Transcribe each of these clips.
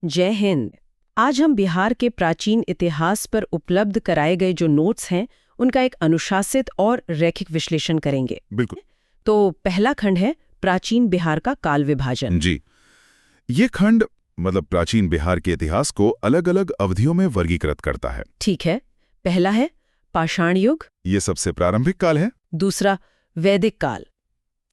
जय हिंद। आज हम बिहार के प्राचीन इतिहास पर उपलब्ध कराए गए जो नोट्स हैं उनका एक अनुशासित और रैखिक विश्लेषण करेंगे। बिल्कुल। तो पहला खंड है प्राचीन बिहार का काल विभाजन। जी, ये खंड मतलब प्राचीन बिहार के इतिहास को अलग अलग अवधियों में वर्गीकृत करता है। ठीक है। पहला है पाषाण युग, ये सबसे प्रारंभिक काल है। दूसरा वैदिक काल,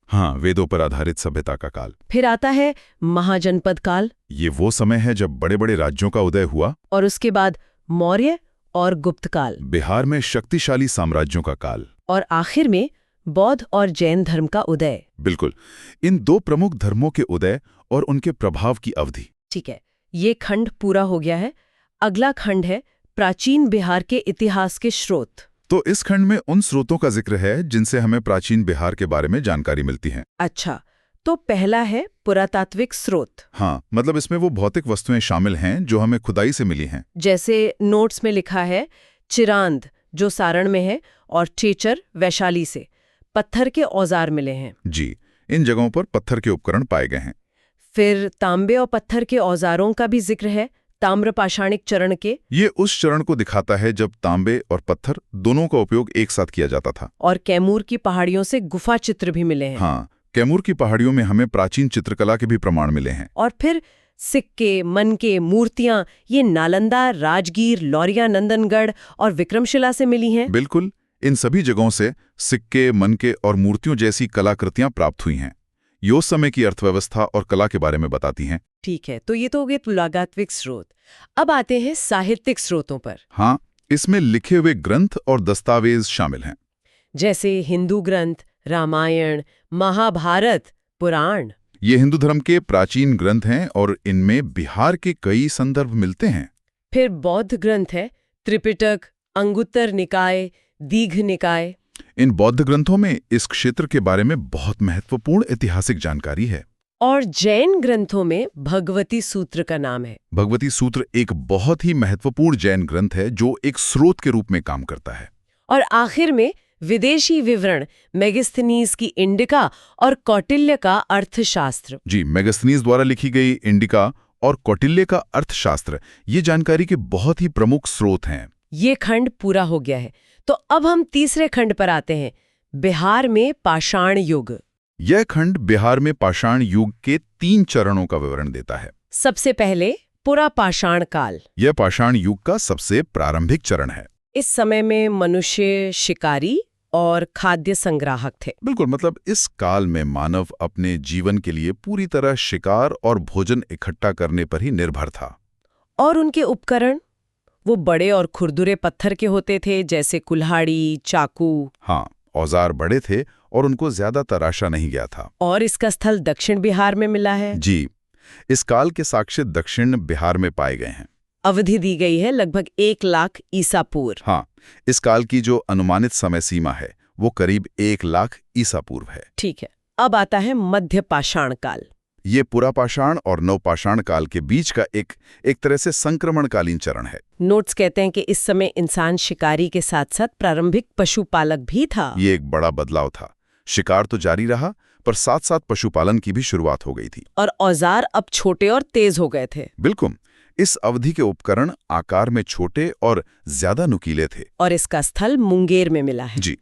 हाँ, वेदों पर आधारित सभ्यता का काल। फिर आता है महाजनपद काल, ये वो समय है जब बड़े बड़े राज्यों का उदय हुआ। और उसके बाद मौर्य और गुप्त काल, बिहार में शक्तिशाली साम्राज्यों का काल। और आखिर में बौद्ध और जैन धर्म का उदय। बिल्कुल, इन दो प्रमुख धर्मों के उदय और उनके प्रभाव की अवधि। ठीक है, ये खंड पूरा हो गया है। अगला खंड है प्राचीन बिहार के इतिहास के स्रोत। तो इस खंड में उन स्रोतों का जिक्र है जिनसे हमें प्राचीन बिहार के बारे में जानकारी मिलती है। अच्छा, तो पहला है पुरातात्विक स्रोत। हाँ, मतलब इसमें वो भौतिक वस्तुएं शामिल हैं जो हमें खुदाई से मिली हैं। जैसे नोट्स में लिखा है चिरांद जो सारण में है और चेचर वैशाली से पत्थर के औजार मिले हैं। जी, इन जगहों पर पत्थर के उपकरण पाए गए हैं। फिर तांबे और पत्थर के औजारों का भी जिक्र है ताम्र पाषाणिक चरण के। ये उस चरण को दिखाता है जब तांबे और पत्थर दोनों का उपयोग एक साथ किया जाता था। और कैमूर की पहाड़ियों से गुफा चित्र भी मिले हैं। हाँ, कैमूर की पहाड़ियों में हमें प्राचीन चित्रकला के भी प्रमाण मिले हैं। और फिर सिक्के, मनके, मूर्तियां ये नालंदा, राजगीर, लौरिया, नंदनगढ़ और विक्रमशिला से मिली हैं। बिल्कुल, इन सभी जगहों से सिक्के, मनके और मूर्तियों जैसी कलाकृतियां प्राप्त हुई हैं। ये उस समय की अर्थव्यवस्था और कला के बारे में बताती हैं। ठीक है, तो ये तो हो गए पुरातात्विक स्रोत। अब आते हैं साहित्यिक स्रोतों पर। हाँ, इसमें लिखे हुए ग्रंथ और दस्तावेज शामिल हैं। जैसे हिंदू ग्रंथ, रामायण, महाभारत, पुराण। ये हिंदू धर्म के प्राचीन ग्रंथ हैं और इनमें बिहार के कई संदर्भ मिलते हैं। फिर बौद्ध ग्रंथ है त्रिपिटक, अंगुत्तर निकाय, दीघ निकाय। इन बौद्ध ग्रंथों में इस क्षेत्र के बारे में बहुत महत्वपूर्ण ऐतिहासिक जानकारी है। और जैन ग्रंथों में भगवती सूत्र का नाम है। भगवती सूत्र एक बहुत ही महत्वपूर्ण जैन ग्रंथ है जो एक स्रोत के रूप में काम करता है। और आखिर में विदेशी विवरण मेगास्थनीज की इंडिका और कौटिल्य का अर्थशास्त्र। जी, मेगास्थनीज द्वारा लिखी गई इंडिका और कौटिल्य का अर्थशास्त्र ये जानकारी के बहुत ही प्रमुख स्रोत हैं। ये खंड पूरा हो गया है, तो अब हम तीसरे खंड पर आते हैं, बिहार में पाषाण युग। यह खंड बिहार में पाषाण युग के 3 चरणों का विवरण देता है। सबसे पहले पुरा पाषाण काल। यह पाषाण युग का सबसे प्रारंभिक चरण है। इस समय में मनुष्य शिकारी और खाद्य संग्राहक थे। बिल्कुल, मतलब इस काल में मानव अपने जीवन के लिए पूरी तरह शिकार और भोजन इकट्ठा करने पर ही निर्भर था। और उनके उपकरण वो बड़े और खुरदुरे पत्थर के होते थे, जैसे कुल्हाड़ी, चाकू। हाँ, औजार बड़े थे और उनको ज्यादा तराशा नहीं गया था। और इसका स्थल दक्षिण बिहार में मिला है। जी, इस काल के साक्ष्य दक्षिण बिहार में पाए गए हैं। अवधि दी गई है लगभग 1 लाख ईसा पूर्व। हाँ, इस काल की जो अनुमानित समय सीमा है वो करीब 1 लाख ईसा पूर्व है। ठीक है, अब आता है मध्य पाषाण काल। ये पुरापाषाण और नवपाषाण काल के बीच का एक तरह से संक्रमणकालीन चरण है। नोट्स कहते हैं कि इस समय इंसान शिकारी के साथ साथ प्रारंभिक पशुपालक भी था। ये एक बड़ा बदलाव था। शिकार तो जारी रहा, पर साथ साथ पशुपालन की भी शुरुआत हो गई थी। और औजार अब छोटे और तेज हो गए थे। बिल्कुल, इस अवधि के उपकरण आकार में छोटे और ज्यादा नुकीले थे। और इसका स्थल मुंगेर में मिला है। जी,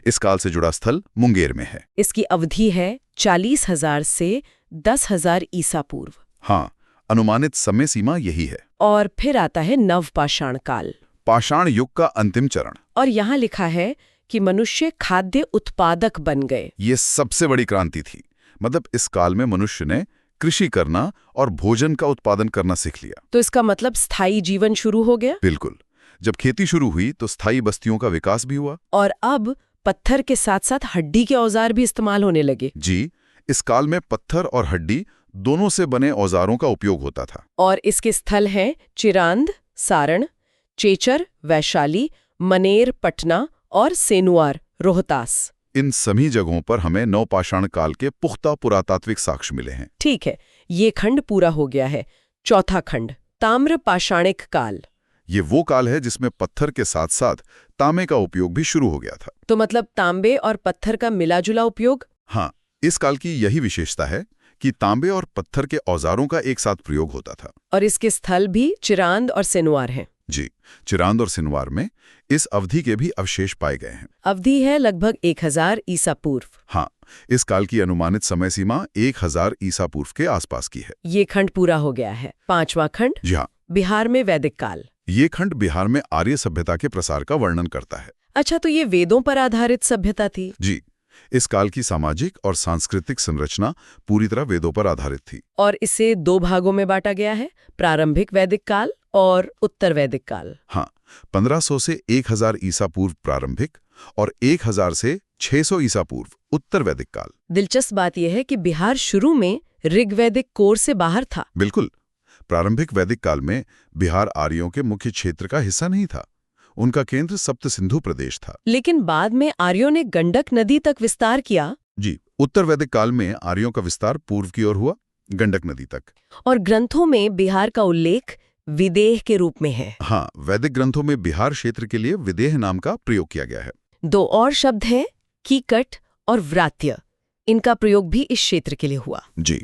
इस काल से जुड़ा स्थल मुंगेर में है। इसकी अवधि है 40,000 से 10,000 ईसा पूर्व। हाँ, अनुमानित समय सीमा यही है। और फिर आता है नवपाषाण काल, पाषाण युग का अंतिम चरण। और यहाँ लिखा है कि मनुष्य खाद्य उत्पादक बन गए। ये सबसे बड़ी क्रांति थी। मतलब इस काल में मनुष्य ने कृषि करना और भोजन का उत्पादन करना सीख लिया। तो इसका मतलब स्थायी जीवन शुरू हो गया। बिल्कुल, जब खेती शुरू हुई तो स्थायी बस्तियों का विकास भी हुआ। और अब पत्थर के साथ साथ हड्डी के औजार भी इस्तेमाल होने लगे। जी, इस काल में पत्थर और हड्डी दोनों से बने औजारों का उपयोग होता था। और इसके स्थल हैं चिरांद, सारण, चेचर, वैशाली, मनेर, पटना और सेनुआर, रोहतास। इन सभी जगहों पर हमें नवपाषाण काल के पुख्ता पुरातात्विक साक्ष्य मिले हैं। ठीक है, ये खंड पूरा हो गया है। चौथा खंड ताम्र पाषाणिक काल। ये वो काल है जिसमें पत्थर के साथ साथ तांबे का उपयोग भी शुरू हो गया था। तो मतलब तांबे और पत्थर का मिलाजुला उपयोग। हाँ, इस काल की यही विशेषता है कि तांबे और पत्थर के औजारों का एक साथ प्रयोग होता था। और इसके स्थल भी चिरांद और सिनवार हैं। जी, चिरांद और सिनवार में इस अवधि के भी अवशेष पाए गए हैं। अवधि है लगभग 1000 ईसा पूर्व। हाँ, इस काल की अनुमानित समय सीमा 1000 ईसा पूर्व के आसपास की है। ये खंड पूरा हो गया है। 5वां खंड, जी हाँ, बिहार में वैदिक काल। ये खंड बिहार में आर्य सभ्यता के प्रसार का वर्णन करता है। अच्छा, तो ये वेदों पर आधारित सभ्यता थी। जी, इस काल की सामाजिक और सांस्कृतिक संरचना पूरी तरह वेदों पर आधारित थी। और इसे 2 भागों में बांटा गया है, प्रारंभिक वैदिक काल और उत्तर वैदिक काल। हाँ, 1500 से 1000 ईसा पूर्व प्रारंभिक और 1000 से 600 ईसा पूर्व उत्तर वैदिक काल। दिलचस्प बात यह है कि बिहार शुरू में ऋग्वैदिक कोर से बाहर था। बिल्कुल, प्रारंभिक वैदिक काल में बिहार आर्यों के मुख्य क्षेत्र का हिस्सा नहीं था। उनका केंद्र सप्त सिंधु प्रदेश था। लेकिन बाद में आर्यों ने गंडक नदी तक विस्तार किया। जी, उत्तर वैदिक काल में आर्यों का विस्तार पूर्व की ओर हुआ, गंडक नदी तक। और ग्रंथों में बिहार का उल्लेख विदेह के रूप में है। हाँ, वैदिक ग्रंथों में बिहार क्षेत्र के लिए विदेह नाम का प्रयोग किया गया है। 2 और शब्द हैं, कीकट और व्रात्य। इनका प्रयोग भी इस क्षेत्र के लिए हुआ। जी,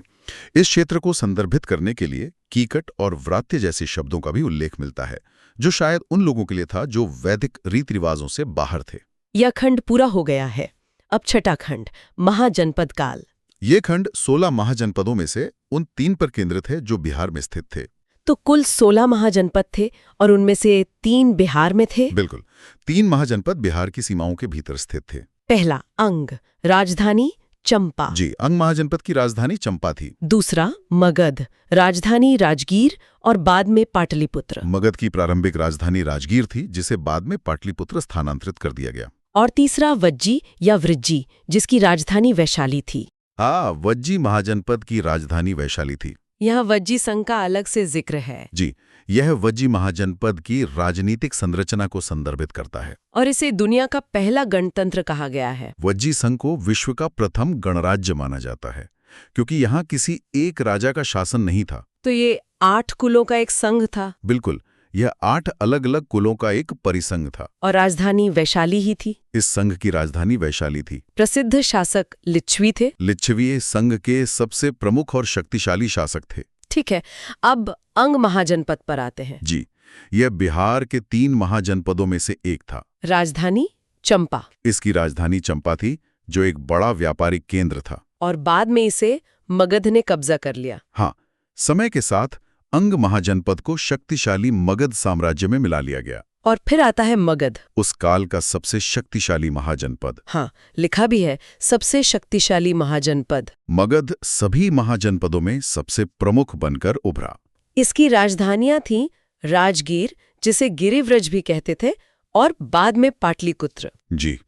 इस क्षेत्र को संदर्भित करने के लिए कीकट और व्रात्य जैसे शब्दों का भी उल्लेख मिलता है, जो शायद उन लोगों के लिए था जो वैदिक रीति रिवाजों से बाहर थे। यह खंड पूरा हो गया है। अब 6ठा खंड, महाजनपद काल। ये खंड 16 महाजनपदों में से उन 3 पर केंद्रित है जो बिहार में स्थित थे। तो कुल 16 महाजनपद थे और उनमें से 3 बिहार में थे। बिल्कुल, 3 महाजनपद बिहार की सीमाओं के भीतर स्थित थे। पहला अंग, राजधानी चंपा। जी, अंग महाजनपद की राजधानी चंपा थी। दूसरा मगध, राजधानी राजगीर और बाद में पाटलिपुत्र। मगध की प्रारंभिक राजधानी राजगीर थी, जिसे बाद में पाटलिपुत्र स्थानांतरित कर दिया गया। और तीसरा वज्जी या वृज्जी, जिसकी राजधानी वैशाली थी। हाँ, वज्जी महाजनपद की राजधानी वैशाली थी। यह वज्जी संघ का अलग से जिक्र है। जी, यह वज्जी महाजनपद की राजनीतिक संरचना को संदर्भित करता है। और इसे दुनिया का पहला गणतंत्र कहा गया है। वज्जी संघ को विश्व का प्रथम गणराज्य माना जाता है, क्योंकि यहाँ किसी एक राजा का शासन नहीं था। तो ये 8 कुलों का एक संघ था। बिल्कुल, यह 8 अलग-अलग कुलों का एक परिसंघ था। और राजधानी वैशाली ही थी। इस संघ की राजधानी वैशाली थी। प्रसिद्ध शासक लिच्छवी थे। लिच्छवी संघ के सबसे प्रमुख और शक्तिशाली शासक थे। ठीक है, अब अंग महाजनपद पर आते हैं। जी, यह बिहार के 3 महाजनपदों में से एक था। राजधानी चंपा। इसकी राजधानी चंपा थी, जो एक बड़ा व्यापारिक केंद्र था। और बाद में इसे मगध ने कब्जा कर लिया। हाँ, समय के साथ अंग महाजनपद को शक्तिशाली मगध साम्राज्य में मिला लिया गया। और फिर आता है मगध, उस काल का सबसे शक्तिशाली महाजनपद। हाँ, लिखा भी है सबसे शक्तिशाली महाजनपद। मगध सभी महाजनपदों में सबसे प्रमुख बनकर उभरा। इसकी राजधानियां थीं राजगीर, जिसे गिरिव्रज भी कहते थे, और बाद में पाटलिपुत्र। जी,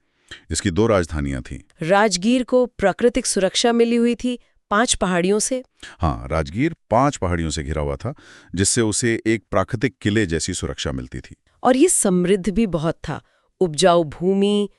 इसकी 2 राजधानियां थीं। राजगीर को प्राकृतिक सुरक्षा मिली हुई थी 5 पहाड़ियों से। हाँ, राजगीर 5 पहाड़ियों से घिरा हुआ था, जिससे उसे एक प्राकृतिक किले जैसी सुरक्षा मिलती थी। और ये समृद्ध भी बहुत था, उपजाऊ भूमि,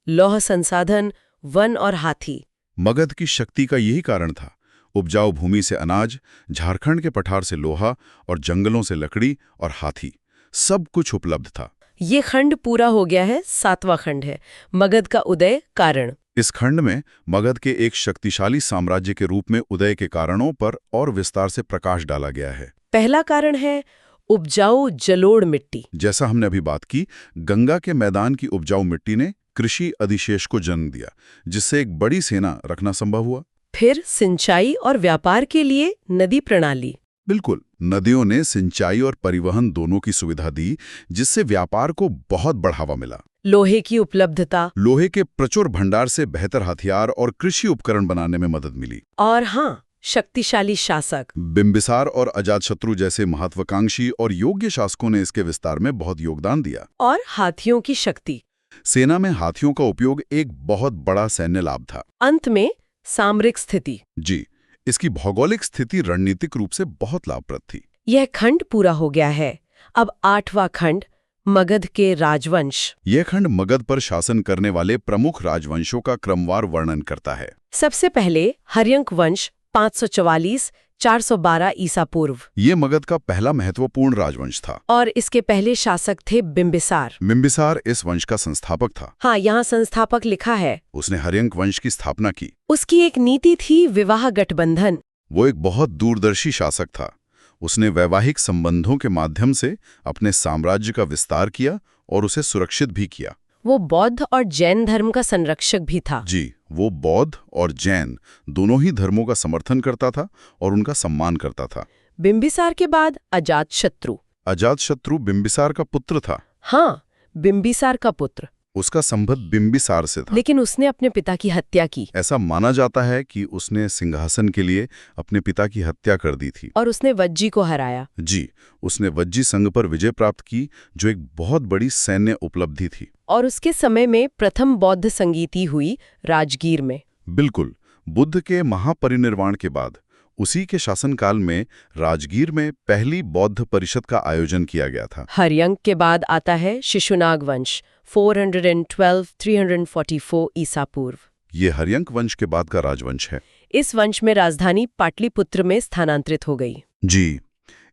लौह संसाधन, वन और हाथी। मगध की शक्ति का यही कारण था। उपजाऊ भूमि से अनाज, झारखंड के पठार से लोहा और जंगलों से लकड़ी और हाथी, सब कुछ उपलब्ध था। ये खंड पूरा हो गया है। 7वां खंड है, मगध का उदय कारण। इस खंड में मगध के एक शक्तिशाली साम्राज्य के रूप में उदय के कारणों पर और विस्तार से प्रकाश डाला गया है। पहला कारण है उपजाऊ जलोढ़ मिट्टी। जैसा हमने अभी बात की, गंगा के मैदान की उपजाऊ मिट्टी ने कृषि अधिशेष को जन्म दिया, जिससे एक बड़ी सेना रखना संभव हुआ। फिर सिंचाई और व्यापार के लिए नदी प्रणाली। बिल्कुल, नदियों ने सिंचाई और परिवहन दोनों की सुविधा दी, जिससे व्यापार को बहुत बढ़ावा मिला। लोहे की उपलब्धता। लोहे के प्रचुर भंडार से बेहतर हथियार और कृषि उपकरण बनाने में मदद मिली। और हाँ, शक्तिशाली शासक। बिंबिसार और अजातशत्रु जैसे महत्वाकांक्षी और योग्य शासकों ने इसके विस्तार में बहुत योगदान दिया। और हाथियों की शक्ति। सेना में हाथियों का उपयोग एक बहुत बड़ा सैन्य लाभ था। अंत में सामरिक स्थिति। जी, इसकी भौगोलिक स्थिति रणनीतिक रूप से बहुत लाभप्रद थी। यह खंड पूरा हो गया है। अब 8वां खंड, मगध के राजवंश। यह खंड मगध पर शासन करने वाले प्रमुख राजवंशों का क्रमवार वर्णन करता है। सबसे पहले हर्यंक वंश 544-412 ईसा पूर्व। ये मगध का पहला महत्वपूर्ण राजवंश था। और इसके पहले शासक थे बिंबिसार। बिंबिसार इस वंश का संस्थापक था। हाँ, यहाँ संस्थापक लिखा है। उसने हर्यंक वंश की स्थापना की। उसकी एक नीति थी विवाह गठबंधन, वो एक बहुत दूरदर्शी शासक था। उसने वैवाहिक संबंधों के माध्यम से अपने साम्राज्य का विस्तार किया और उसे सुरक्षित भी किया। वो बौद्ध और जैन धर्म का संरक्षक भी था। जी, वो बौद्ध और जैन दोनों ही धर्मों का समर्थन करता था और उनका सम्मान करता था। बिंबिसार के बाद अजातशत्रु। अजातशत्रु बिंबिसार का पुत्र था। हाँ, बिंबिसार का पुत्र। उसका संबंध बिंबिसार से था। लेकिन उसने अपने पिता की हत्या की। ऐसा माना जाता है कि उसने सिंहासन के लिए अपने पिता की हत्या कर दी थी। और उसने वज्जी को हराया। जी, उसने वज्जी संघ पर विजय प्राप्त की, जो एक बहुत बड़ी सैन्य उपलब्धि थी। और उसके समय में प्रथम बौद्ध संगीति हुई राजगीर में। बिल्कुल, बुद्ध के महापरिनिर्वाण के बाद उसी के शासनकाल में राजगीर में पहली बौद्ध परिषद का आयोजन किया गया था। हर्यंक के बाद आता है शिशुनाग वंश 412-344 ईसा पूर्व। ये हर्यंक वंश के बाद का राजवंश है। इस वंश में राजधानी पाटलिपुत्र में स्थानांतरित हो गई। जी,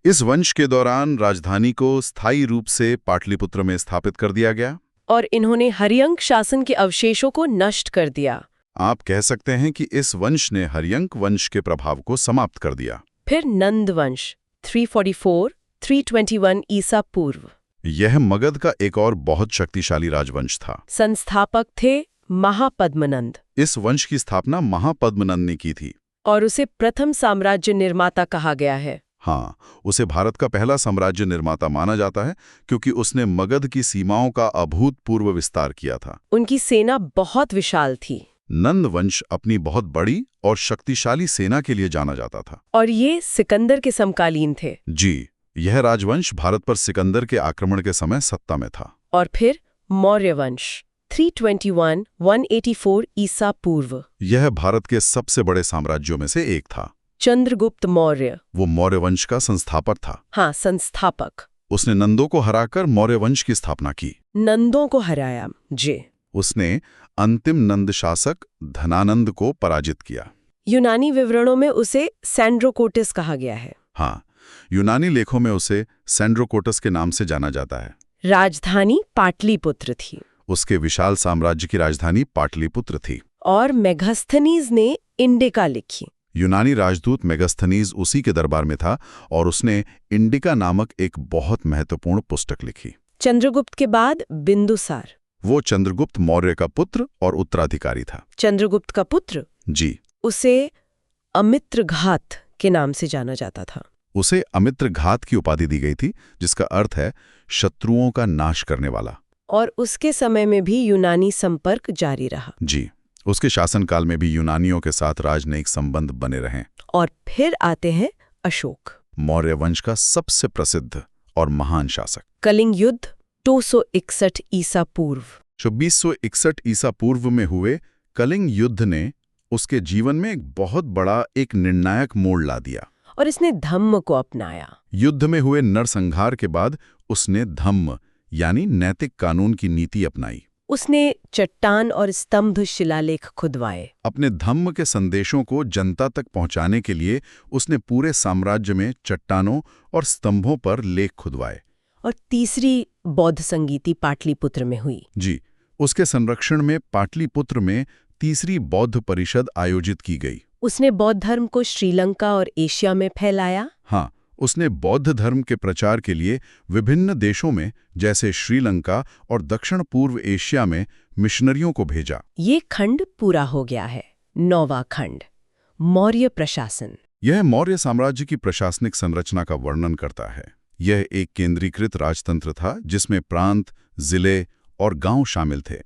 इस वंश के दौरान राजधानी को स्थायी रूप से पाटलिपुत्र में स्थापित कर दिया गया। और इन्होंने हर्यंक शासन के अवशेषों को नष्ट कर दिया। आप कह सकते हैं कि इस वंश ने हर्यंक वंश के प्रभाव को समाप्त कर दिया। फिर नंद वंश 344-321 ईसा पूर्व। यह मगध का एक और बहुत शक्तिशाली राजवंश था। संस्थापक थे महापद्मनंद। इस वंश की स्थापना महापद्मनंद ने की थी। और उसे प्रथम साम्राज्य निर्माता कहा गया है। हाँ, उसे भारत का पहला साम्राज्य निर्माता माना जाता है, क्योंकि उसने मगध की सीमाओं का अभूतपूर्व विस्तार किया था। उनकी सेना बहुत विशाल थी। नंद वंश अपनी बहुत बड़ी और शक्तिशाली सेना के लिए जाना जाता था। और ये सिकंदर के समकालीन थे। जी, यह राजवंश भारत पर सिकंदर के आक्रमण के समय सत्ता में था। और फिर मौर्य वंश 321-184 ईसा पूर्व। यह भारत के सबसे बड़े साम्राज्यों में से एक था। चंद्रगुप्त मौर्य। वो मौर्य वंश का संस्थापक था। हाँ, संस्थापक। उसने नंदों को हराकर मौर्य वंश की स्थापना की। नंदों को हराया। जी। उसने अंतिम नंद शासक धनानंद को पराजित किया। यूनानी विवरणों में उसे सैंड्रोकोटिस कहा गया है। हाँ, यूनानी लेखों में उसे सैंड्रोकोटस के नाम से जाना जाता है। राजधानी पाटलिपुत्र थी। उसके विशाल साम्राज्य की राजधानी पाटलिपुत्र थी। और मेगास्थनीज ने इंडिका लिखी। यूनानी राजदूत मेगास्थनीज उसी के दरबार में था और उसने इंडिका नामक एक बहुत महत्वपूर्ण पुस्तक लिखी। चंद्रगुप्त के बाद बिंदुसार। वो चंद्रगुप्त मौर्य का पुत्र और उत्तराधिकारी था। चंद्रगुप्त का पुत्र। जी। उसे अमित्रघात के नाम से जाना जाता था। उसे अमित्रघात की उपाधि दी गई थी, जिसका अर्थ है शत्रुओं का नाश करने वाला। और उसके समय में भी यूनानी संपर्क जारी रहा। जी, उसके शासनकाल में भी यूनानियों के साथ राजनयिक संबंध बने रहे। और फिर आते हैं अशोक, मौर्य वंश का सबसे प्रसिद्ध और महान शासक। कलिंग युद्ध 261 ईसा पूर्व। 261 ईसा पूर्व में हुए कलिंग युद्ध ने उसके जीवन में एक बहुत बड़ा, एक निर्णायक मोड़ ला दिया। और इसने धम्म को अपनाया। युद्ध में हुए नरसंहार के बाद उसने धम्म यानी नैतिक कानून की नीति अपनाई। उसने चट्टान और स्तंभ शिलालेख खुदवाए। अपने धम्म के संदेशों को जनता तक पहुंचाने के लिए उसने पूरे साम्राज्य में चट्टानों और स्तंभों पर लेख खुदवाए। और तीसरी बौद्ध संगीति पाटलिपुत्र में हुई। जी, उसके संरक्षण में पाटलिपुत्र में तीसरी बौद्ध परिषद आयोजित की गई। उसने बौद्ध धर्म को श्रीलंका और एशिया में फैलाया। हाँ, उसने बौद्ध धर्म के प्रचार के लिए विभिन्न देशों में जैसे श्रीलंका और दक्षिण पूर्व एशिया में मिशनरियों को भेजा। ये खंड पूरा हो गया है। 9वां खंड, मौर्य प्रशासन। यह मौर्य साम्राज्य की प्रशासनिक संरचना का वर्णन करता है। यह एक केंद्रीकृत राजतंत्र था जिसमें प्रांत, जिले और गांव शामिल थे।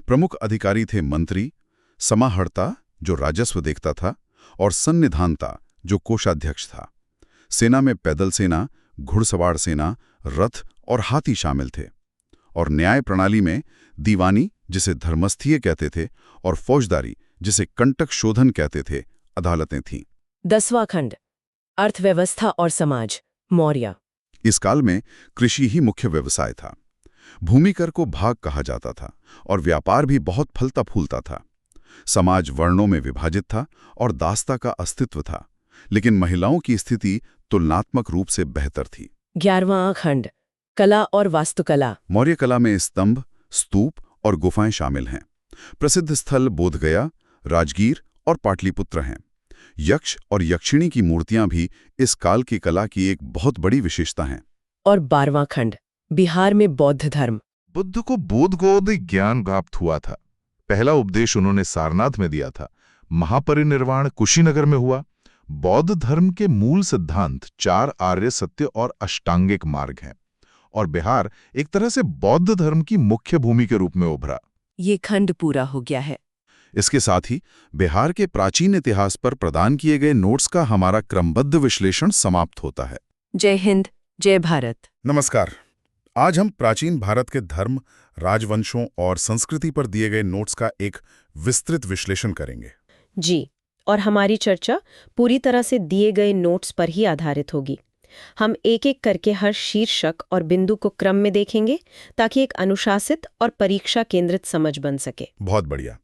प्रमुख अधिकारी थे मंत्री, समाहर्ता जो राजस्व देखता था, और संनिधानता जो कोषाध्यक्ष था। सेना में पैदल सेना, घुड़सवार सेना, रथ और हाथी शामिल थे। और न्याय प्रणाली में दीवानी जिसे धर्मस्थीय कहते थे और फौजदारी जिसे कंटक शोधन कहते थे, अदालतें थीं। 10वां खंड, अर्थव्यवस्था और समाज, मौर्य। इस काल में कृषि ही मुख्य व्यवसाय था। भूमि कर को भाग कहा जाता था और व्यापार भी बहुत फलता फूलता था। समाज वर्णों में विभाजित था और दास्ता का अस्तित्व था, लेकिन महिलाओं की स्थिति तुलनात्मक रूप से बेहतर थी। 11वां खंड, कला और वास्तुकला। मौर्य कला में स्तंभ, स्तूप और गुफाएं शामिल हैं। प्रसिद्ध स्थल बोधगया, राजगीर और पाटलिपुत्र हैं। यक्ष और यक्षिणी की मूर्तियां भी इस काल की कला की एक बहुत बड़ी विशेषता हैं। और 12वां खंड, बिहार में बौद्ध धर्म। बुद्ध को बोधगोद ज्ञान प्राप्त हुआ था। पहला उपदेश उन्होंने सारनाथ में दिया था। महापरिनिर्वाण कुशीनगर में हुआ। बौद्ध धर्म के मूल सिद्धांत 4 आर्य सत्य और अष्टांगिक मार्ग हैं, और बिहार एक तरह से बौद्ध धर्म की मुख्य भूमि के रूप में उभरा। ये खंड पूरा हो गया है। इसके साथ ही बिहार के प्राचीन इतिहास पर प्रदान किए गए नोट्स का हमारा क्रमबद्ध विश्लेषण समाप्त होता है। जय हिंद, जय भारत। नमस्कार। आज हम प्राचीन भारत के धर्म, राजवंशों और संस्कृति पर दिए गए नोट्स का एक विस्तृत विश्लेषण करेंगे। जी, और हमारी चर्चा पूरी तरह से दिए गए नोट्स पर ही आधारित होगी। हम एक एक करके हर शीर्षक और बिंदु को क्रम में देखेंगे ताकि एक अनुशासित और परीक्षा केंद्रित समझ बन सके। बहुत बढ़िया।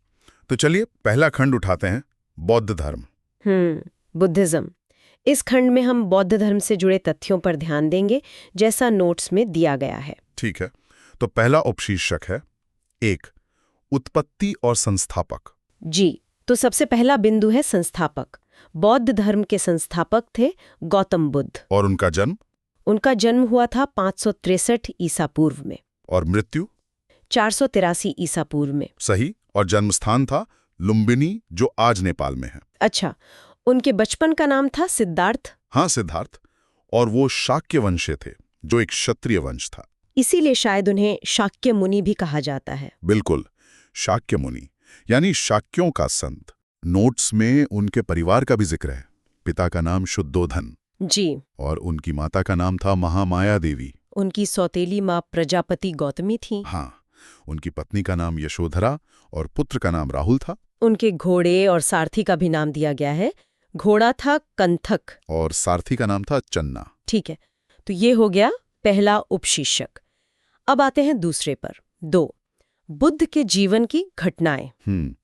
तो चलिए पहला खंड उठाते हैं, बौद्ध धर्म। बुद्धिज्म। इस खंड में हम बौद्ध धर्म से जुड़े तथ्यों पर ध्यान देंगे, जैसा नोट्स में दिया गया है। ठीक है, तो पहला उपशीर्षक है 1, उत्पत्ति और संस्थापक। जी, तो सबसे पहला बिंदु है संस्थापक। बौद्ध धर्म के संस्थापक थे गौतम बुद्ध। और उनका जन्म? उनका जन्म हुआ था 563 ईसा पूर्व में। और मृत्यु? 483 ईसा पूर्व में। सही। और जन्म स्थान था लुम्बिनी, जो आज नेपाल में है। अच्छा, उनके बचपन का नाम था सिद्धार्थ। हाँ, सिद्धार्थ। और वो शाक्य वंशीय थे, जो एक क्षत्रिय वंश था। इसीलिए शायद उन्हें शाक्य मुनि भी कहा जाता है। बिल्कुल, शाक्य मुनि यानी शाक्यों का संत। नोट्स में उनके परिवार का भी जिक्र है। पिता का नाम शुद्धोधन। जी। और उनकी माता का नाम था महामाया देवी। उनकी सौतेली माँ प्रजापति गौतमी थी। हाँ, उनकी पत्नी का नाम यशोधरा और पुत्र का नाम राहुल था। उनके घोड़े और सारथी का भी नाम दिया गया है। घोड़ा था कंथक और सारथी का नाम था चन्ना। ठीक है, तो ये हो गया पहला उपशीर्षक। अब आते हैं दूसरे पर। 2, बुद्ध के जीवन की घटनाएं।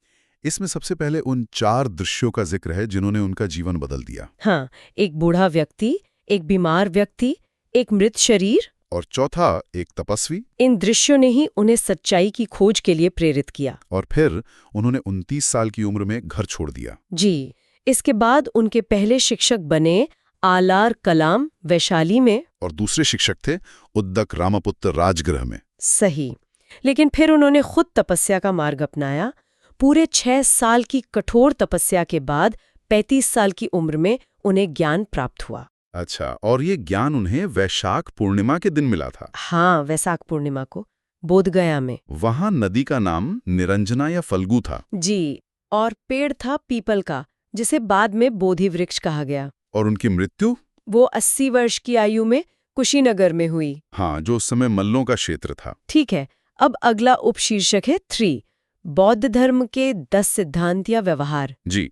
इसमें सबसे पहले उन 4 दृश्यों का जिक्र है जिन्होंने उनका जीवन बदल दिया। हाँ, एक बूढ़ा व्यक्ति, एक बीमार व्यक्ति, एक मृत शरीर और चौथा एक तपस्वी। इन दृश्यों ने ही उन्हें सच्चाई की खोज के लिए प्रेरित किया। और फिर उन्होंने 29 साल की उम्र में घर छोड़ दिया। जी, इसके बाद उनके पहले शिक्षक बने आलार कलाम वैशाली में। और दूसरे शिक्षक थे उद्दक रामपुत्र राजगृह में। सही। लेकिन फिर उन्होंने खुद तपस्या का मार्ग अपनाया। पूरे 6 साल की कठोर तपस्या के बाद 35 साल की उम्र में उन्हें ज्ञान प्राप्त हुआ। अच्छा, और ये ज्ञान उन्हें वैशाख पूर्णिमा के दिन मिला था। हाँ, वैशाख पूर्णिमा को बोधगया में। वहां नदी का नाम निरंजना या फल्गु था। जी, और पेड़ था पीपल का, जिसे बाद में बोधि वृक्ष कहा गया। और उनकी मृत्यु? वो 80 वर्ष की आयु में कुशीनगर में हुई। हाँ, जो उस समय मल्लों का क्षेत्र था। ठीक है, अब अगला उपशीर्षक है 3, बौद्ध धर्म के 10 सिद्धांत या व्यवहार। जी,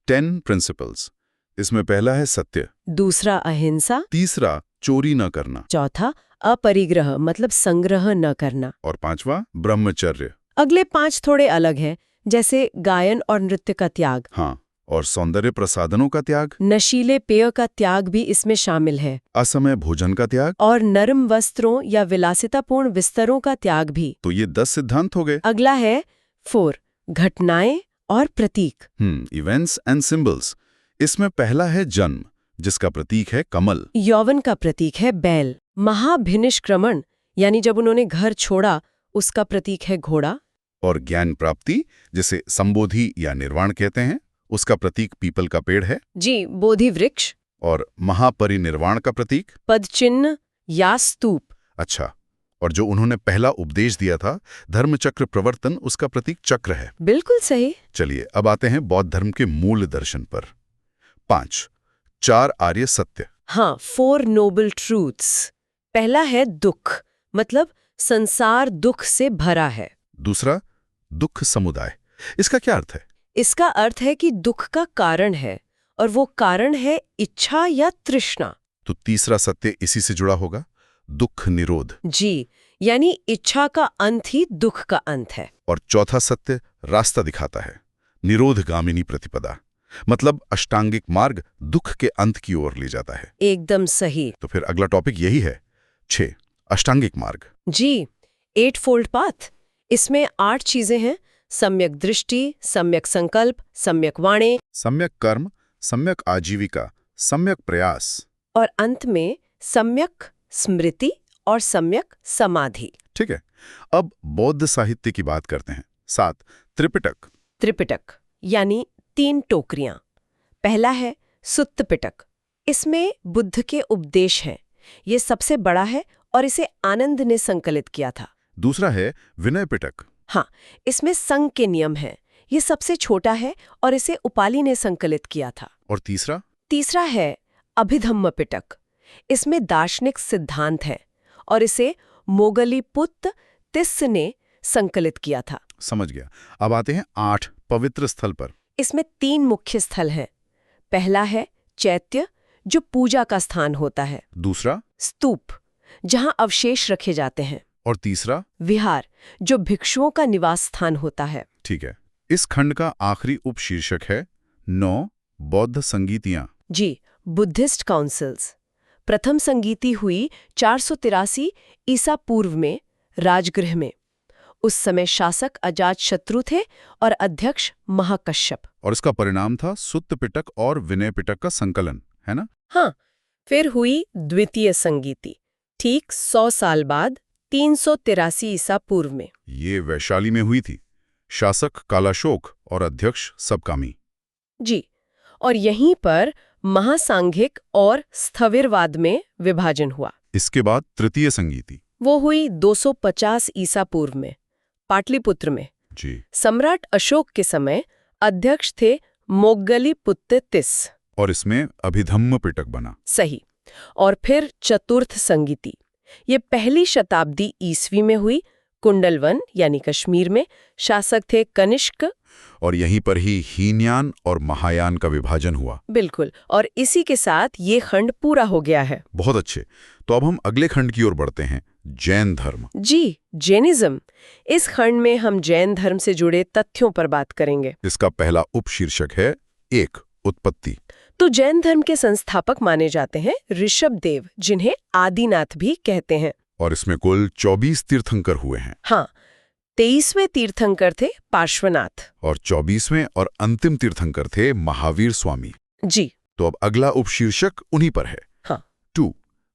10 प्रिंसिपल्स। इसमें पहला है सत्य, दूसरा अहिंसा, तीसरा चोरी न करना, चौथा अपरिग्रह मतलब संग्रह न करना, और 5वां ब्रह्मचर्य। अगले 5 थोड़े अलग हैं, जैसे गायन और नृत्य का त्याग। हाँ, और सौंदर्य प्रसाधनों का त्याग। नशीले पेय का त्याग भी इसमें शामिल है। असमय भोजन का त्याग। और नरम वस्त्रों या विलासितापूर्ण बिस्तरों का त्याग भी। तो ये 10 सिद्धांत हो गए। अगला है 4, घटनाएं और प्रतीक। Events and symbols. इसमें पहला है जन्म, जिसका प्रतीक है कमल। यौवन का प्रतीक है बैल। महाभिनिष्क्रमण यानी जब उन्होंने घर छोड़ा, उसका प्रतीक है घोड़ा। और ज्ञान प्राप्ति, जिसे संबोधि या निर्वाण कहते हैं, उसका प्रतीक पीपल का पेड़ है। जी, बोधि वृक्ष। और महापरिनिर्वाण का प्रतीक पदचिन्ह या स्तूप। अच्छा, और जो उन्होंने पहला उपदेश दिया था धर्मचक्र प्रवर्तन, उसका प्रतीक चक्र है। बिल्कुल सही। चलिए अब आते हैं बौद्ध धर्म के मूल दर्शन पर। 5, 4 आर्य सत्य। हाँ, 4 नोबल ट्रूथ्स। पहला है दुख, मतलब संसार दुख से भरा है। दूसरा दुख समुदाय। इसका क्या अर्थ है? इसका अर्थ है कि दुख का कारण है, और वो कारण है इच्छा या तृष्णा। तो तीसरा सत्य इसी से जुड़ा होगा, दुख निरोध। जी, यानी इच्छा का अंत ही दुख का अंत है। और चौथा सत्य रास्ता दिखाता है, निरोधगामिनी प्रतिपदा, मतलब अष्टांगिक मार्ग दुख के अंत की ओर ले जाता है। एकदम सही। तो फिर अगला टॉपिक यही है, 6 अष्टांगिक मार्ग। जी, 8 फोल्ड पाथ। इसमें 8 चीजें हैं: सम्यक दृष्टि, सम्यक संकल्प, सम्यक वाणी, सम्यक कर्म, सम्यक आजीविका, सम्यक प्रयास। और अंत में सम्यक स्मृति और सम्यक समाधि। ठीक है, अब बौद्ध साहित्य की बात करते हैं। 7 त्रिपिटक। त्रिपिटक यानी 3 टोकरियां। पहला है सुत्त पिटक। इसमें बुद्ध के उपदेश हैं। ये सबसे बड़ा है और इसे आनंद ने संकलित किया था। दूसरा है विनय पिटक। हाँ, इसमें संघ के नियम हैं। ये सबसे छोटा है और इसे उपाली ने संकलित किया था। और तीसरा? तीसरा है अभिधम्म पिटक। इसमें दार्शनिक सिद्धांत है और इसे मोगलीपुत्त तिस्स ने संकलित किया था। समझ गया। अब आते हैं 8 पवित्र स्थल पर। इसमें 3 मुख्य स्थल हैं। पहला है चैत्य, जो पूजा का स्थान होता है। दूसरा? स्तूप, जहां अवशेष रखे जाते हैं। और तीसरा? विहार, जो भिक्षुओं का निवास स्थान होता है। ठीक है। इस खंड का आखिरी उपशीर्षक है 9 बौद्ध संगीतियां। जी, बुद्धिस्ट काउंसिल्स। प्रथम संगीति हुई 483 ईसा पूर्व में राजगृह में। उस समय शासक अजातशत्रु थे और अध्यक्ष महाकश्यप। और इसका परिणाम था सुत्त पिटक और विनय पिटक का संकलन, है ना? हाँ, फिर हुई द्वितीय संगीति, ठीक 100 साल बाद 383 ईसा पूर्व में। ये वैशाली में हुई थी। शासक कालाशोक और अध्यक्ष सबकामी। जी, और यहीं पर महासांघिक और स्थविरवाद में विभाजन हुआ। इसके बाद तृतीय संगीति। वो हुई 250 ईसा पूर्व में पाटलिपुत्र में। जी। सम्राट अशोक के समय अध्यक्ष थे मोगलीपुत्त तिस्स। और इसमें अभिधम्म पिटक बना। सही। और फिर चतुर्थ संगीति, ये पहली शताब्दी ईस्वी में हुई, कुंडलवन यानी कश्मीर में। शासक थे कनिष्क। और यहीं पर ही हीनयान और महायान का विभाजन हुआ। बिल्कुल, और इसी के साथ ये खंड पूरा हो गया है। बहुत अच्छे। तो अब हम अगले खंड की ओर बढ़ते हैं, जैन धर्म। जी, जैनिज्म। इस खंड में हम जैन धर्म से जुड़े तथ्यों पर बात करेंगे। इसका पहला उपशीर्षक है 1 उत्पत्ति। तो जैन धर्म के संस्थापक माने जाते हैं ऋषभदेव, जिन्हें आदिनाथ भी कहते हैं। और इसमें कुल 24 तीर्थंकर हुए हैं। हाँ, 23वें तीर्थंकर थे पार्श्वनाथ। और 24वें और अंतिम तीर्थंकर थे महावीर स्वामी। जी। तो अब अगला उपशीर्षक उन्हीं पर है। हाँ। 2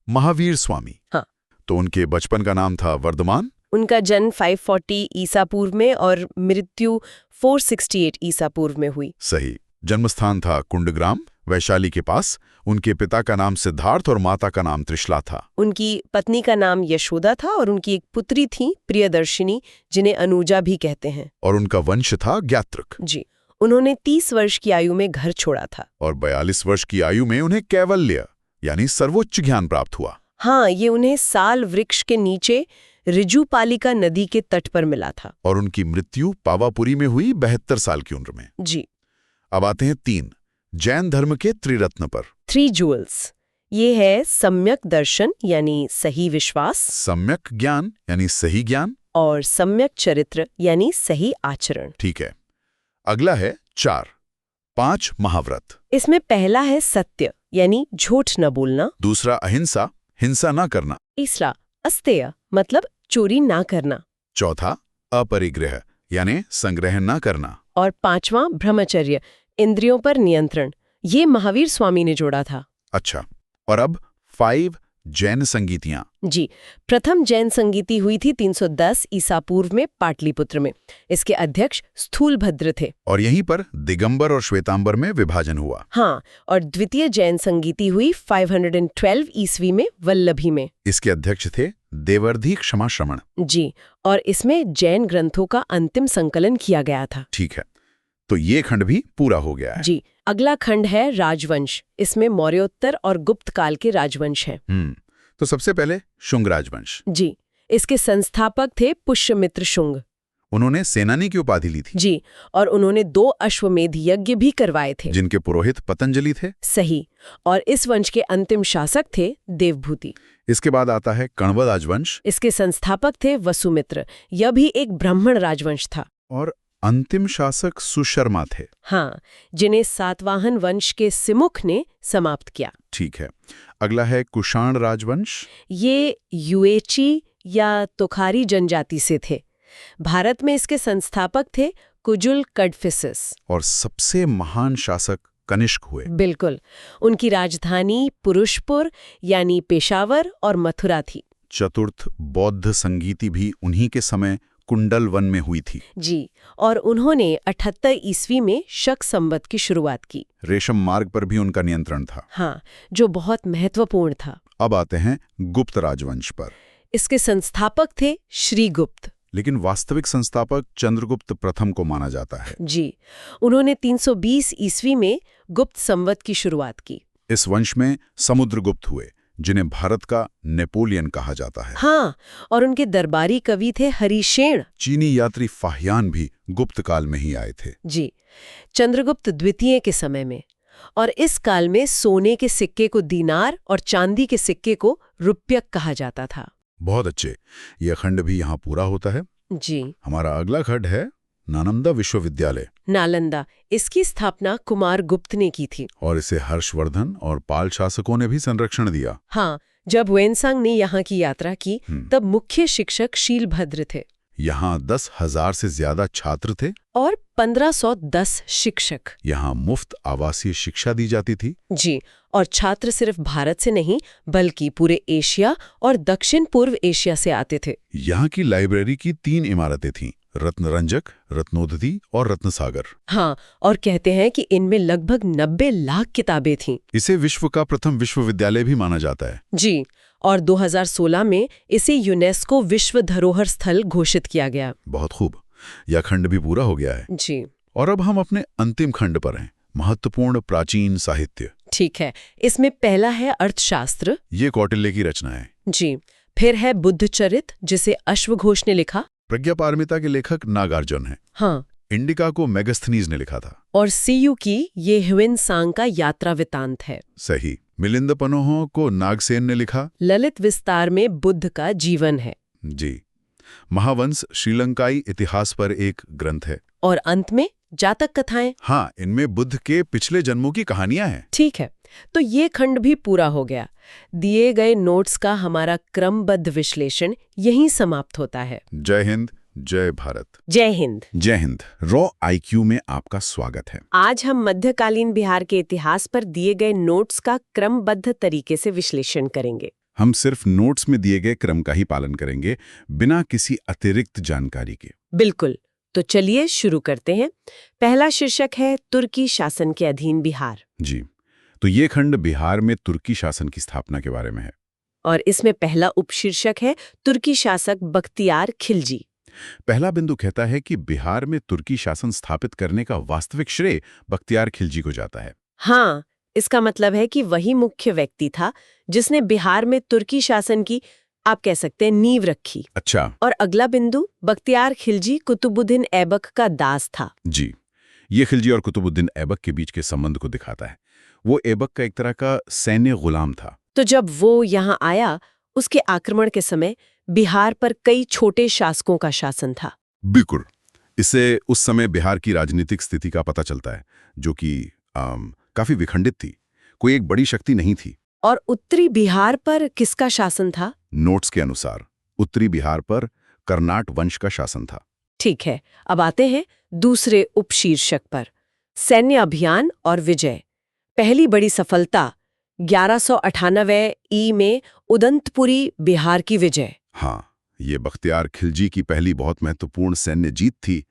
महावीर स्वामी। हाँ। तो उनके बचपन का नाम था वर्धमान। उनका जन्म 540 ईसा पूर्व में और मृत्यु 468 ईसा पूर्व में हुई। सही। जन्मस्थान था कुंडग्राम, वैशाली के पास। उनके पिता का नाम सिद्धार्थ और माता का नाम त्रिशला था। उनकी पत्नी का नाम यशोदा था और उनकी एक पुत्री थी प्रियदर्शिनी, जिन्हें अनुजा भी कहते हैं। और उनका वंश था ज्ञात्रक। जी। उन्होंने 30 वर्ष की आयु में घर छोड़ा था। और 42 वर्ष की आयु में उन्हें कैवल्य यानी सर्वोच्च ज्ञान प्राप्त हुआ। हाँ, ये उन्हें साल वृक्ष के नीचे ऋजुपालिका नदी के तट पर मिला था। और उनकी मृत्यु पावापुरी में हुई 72 साल की उम्र में। जी। अब आते हैं 3 जैन धर्म के त्रिरत्न पर। 3 जूल्स। ये है सम्यक दर्शन यानी सही विश्वास, सम्यक ज्ञान यानी सही ज्ञान, और सम्यक चरित्र यानी सही आचरण। ठीक है। अगला है 5 महाव्रत। इसमें पहला है सत्य यानी झूठ न बोलना। दूसरा अहिंसा, हिंसा न करना। तीसरा अस्तेय मतलब चोरी ना करना। चौथा अपरिग्रह यानी संग्रह न करना। और 5वां ब्रह्मचर्य, इंद्रियों पर नियंत्रण। ये महावीर स्वामी ने जोड़ा था। अच्छा, और अब 5 जैन संगीतियां। जी। प्रथम जैन संगीति हुई थी 310 ईसा पूर्व में पाटलिपुत्र में। इसके अध्यक्ष स्थूलभद्र थे। और यहीं पर दिगंबर और श्वेतांबर में विभाजन हुआ। हाँ, और द्वितीय जैन संगीति हुई 512 ईस्वी में वल्लभी में। इसके अध्यक्ष थे देवर्धि क्षमा श्रमण। जी, और इसमें जैन ग्रंथों का अंतिम संकलन किया गया था। ठीक है, तो ये खंड भी पूरा हो गया है। जी। अगला खंड है राजवंश। इसमें मौर्योत्तर और गुप्त काल के राजवंश हैं। तो सबसे पहले शुंग राजवंश। जी। इसके संस्थापक थे पुष्यमित्र शुंग। उन्होंने सेनानी की उपाधि ली थी। जी, और उन्होंने 2 अश्वमेध यज्ञ भी करवाए थे, जिनके पुरोहित पतंजलि थे। सही। और इस वंश के अंतिम शासक थे देवभूति। इसके बाद आता है कण्व राजवंश। इसके संस्थापक थे वसुमित्र। यह भी एक ब्राह्मण राजवंश था। और अंतिम शासक सुशर्मा थे। हाँ, जिन्हें सातवाहन वंश के सिमुख ने समाप्त किया। ठीक है। अगला है कुषाण राजवंश। ये युएची या तोखारी जनजाति से थे। भारत में इसके संस्थापक थे कुजुल कडफिसिस। और सबसे महान शासक कनिष्क हुए। बिल्कुल। उनकी राजधानी पुरुषपुर यानी पेशावर और मथुरा थी। चतुर्थ बौद्ध संगीति भी उन्हीं के समय कुंडल वन में हुई थी। जी, और उन्होंने 78 ईस्वी में शक संवत की शुरुआत की। रेशम मार्ग पर भी उनका नियंत्रण था। हाँ, जो बहुत महत्वपूर्ण था। अब आते हैं गुप्त राजवंश पर। इसके संस्थापक थे श्रीगुप्त। लेकिन वास्तविक संस्थापक चंद्रगुप्त प्रथम को माना जाता है। जी, उन्होंने 320 ईस्वी में गुप्त संवत की शुरुआत की। इस वंश में समुद्रगुप्त हुए, जिन्हें भारत का नेपोलियन कहा जाता है। हाँ, और उनके दरबारी कवि थे हरिशेन। चीनी यात्री फाहियान भी गुप्त काल में ही आए थे। जी, चंद्रगुप्त द्वितीय के समय में। और इस काल में सोने के सिक्के को दीनार और चांदी के सिक्के को रुपयक कहा जाता था। बहुत अच्छे। यह खंड भी यहाँ पूरा होता है। जी, हमारा अगला खंड है नालंदा विश्वविद्यालय। नालंदा। इसकी स्थापना कुमार गुप्त ने की थी। और इसे हर्षवर्धन और पाल शासकों ने भी संरक्षण दिया। हाँ, जब वेनसांग ने यहाँ की यात्रा की तब मुख्य शिक्षक शीलभद्र थे। यहाँ 10,000 से ज्यादा छात्र थे और 1510 शिक्षक। यहाँ मुफ्त आवासीय शिक्षा दी जाती थी। जी, और छात्र सिर्फ भारत से नहीं बल्कि पूरे एशिया और दक्षिण पूर्व एशिया से आते थे। यहाँ की लाइब्रेरी की 3 इमारतें थीं, रत्नरंजक, रत्नोदधि और रत्नसागर। हाँ, और कहते हैं कि इनमें लगभग 90 लाख किताबें थीं। इसे विश्व का प्रथम विश्वविद्यालय भी माना जाता है। जी, और 2016 में इसे यूनेस्को विश्व धरोहर स्थल घोषित किया गया। बहुत खूब। यह खंड भी पूरा हो गया है। जी, और अब हम अपने अंतिम खंड पर हैं, महत्वपूर्ण प्राचीन साहित्य। ठीक है। इसमें पहला है अर्थशास्त्र। ये कौटिल्य की रचना है। जी, फिर है बुद्धचरित जिसे अश्वघोष ने लिखा। प्रज्ञापारमिता के लेखक नागार्जुन हैं। हाँ, इंडिका को मेगास्थनीज ने लिखा था। और सीयू की ये ह्वेनसांग का यात्रा वृत्तांत है। सही। मिलिंद पनोह को नागसेन ने लिखा। ललित विस्तार में बुद्ध का जीवन है। जी। महावंश श्रीलंकाई इतिहास पर एक ग्रंथ है। और अंत में जातक कथाएं। हाँ, इनमें बुद्ध के पिछले जन्मों की कहानियां हैं। ठीक है, तो ये खंड भी पूरा हो गया। दिए गए नोट्स का हमारा क्रमबद्ध विश्लेषण यहीं समाप्त होता है। जय हिंद, जय भारत। जय हिंद। जय हिंद। रॉ आईक्यू में आपका स्वागत है। आज हम मध्यकालीन बिहार के इतिहास पर दिए गए नोट्स का क्रमबद्ध तरीके से विश्लेषण करेंगे। हम सिर्फ नोट्स में दिए गए क्रम का ही पालन करेंगे, बिना किसी अतिरिक्त जानकारी के। बिल्कुल। तो चलिए शुरू करते हैं। पहला शीर्षक है तुर्की शासन के अधीन बिहार। जी, तो ये खंड बिहार में तुर्की शासन की स्थापना के बारे में है। और इसमें पहला उपशीर्षक है तुर्की शासक बख्तियार खिलजी। पहला बिंदु कहता है कि बिहार में तुर्की शासन स्थापित करने का वास्तविक श्रेय बख्तियार खिलजी को जाता है। हाँ, इसका मतलब है कि वही मुख्य व्यक्ति था जिसने बिहार में तुर्की शासन की, आप कह सकते हैं, नींव रखी। अच्छा। और अगला बिंदु, बख्तियार खिलजी कुतुबुद्दीन ऐबक का दास था। जी, ये खिलजी और कुतुबुद्दीन ऐबक के बीच के संबंध को दिखाता है। वो ऐबक का एक तरह का सैन्य गुलाम था। तो जब वो यहाँ आया, उसके आक्रमण के समय बिहार पर कई छोटे शासकों का शासन था। बिल्कुल। इससे उस समय बिहार की राजनीतिक स्थिति का पता चलता है, जो कि काफी विखंडित थी। कोई एक बड़ी शक्ति नहीं थी। और उत्तरी बिहार पर किसका शासन था? नोट्स के अनुसार उत्तरी बिहार पर कर्नाट वंश का शासन था। ठीक है, अब आते हैं दूसरे उपशीर्षक पर, सैन्य अभियान और विजय। पहली बड़ी सफलता 1198 ई में उदंतपुरी बिहार की विजय। हाँ, ये बख्तियार खिलजी की पहली बहुत महत्वपूर्ण सैन्य जीत थी।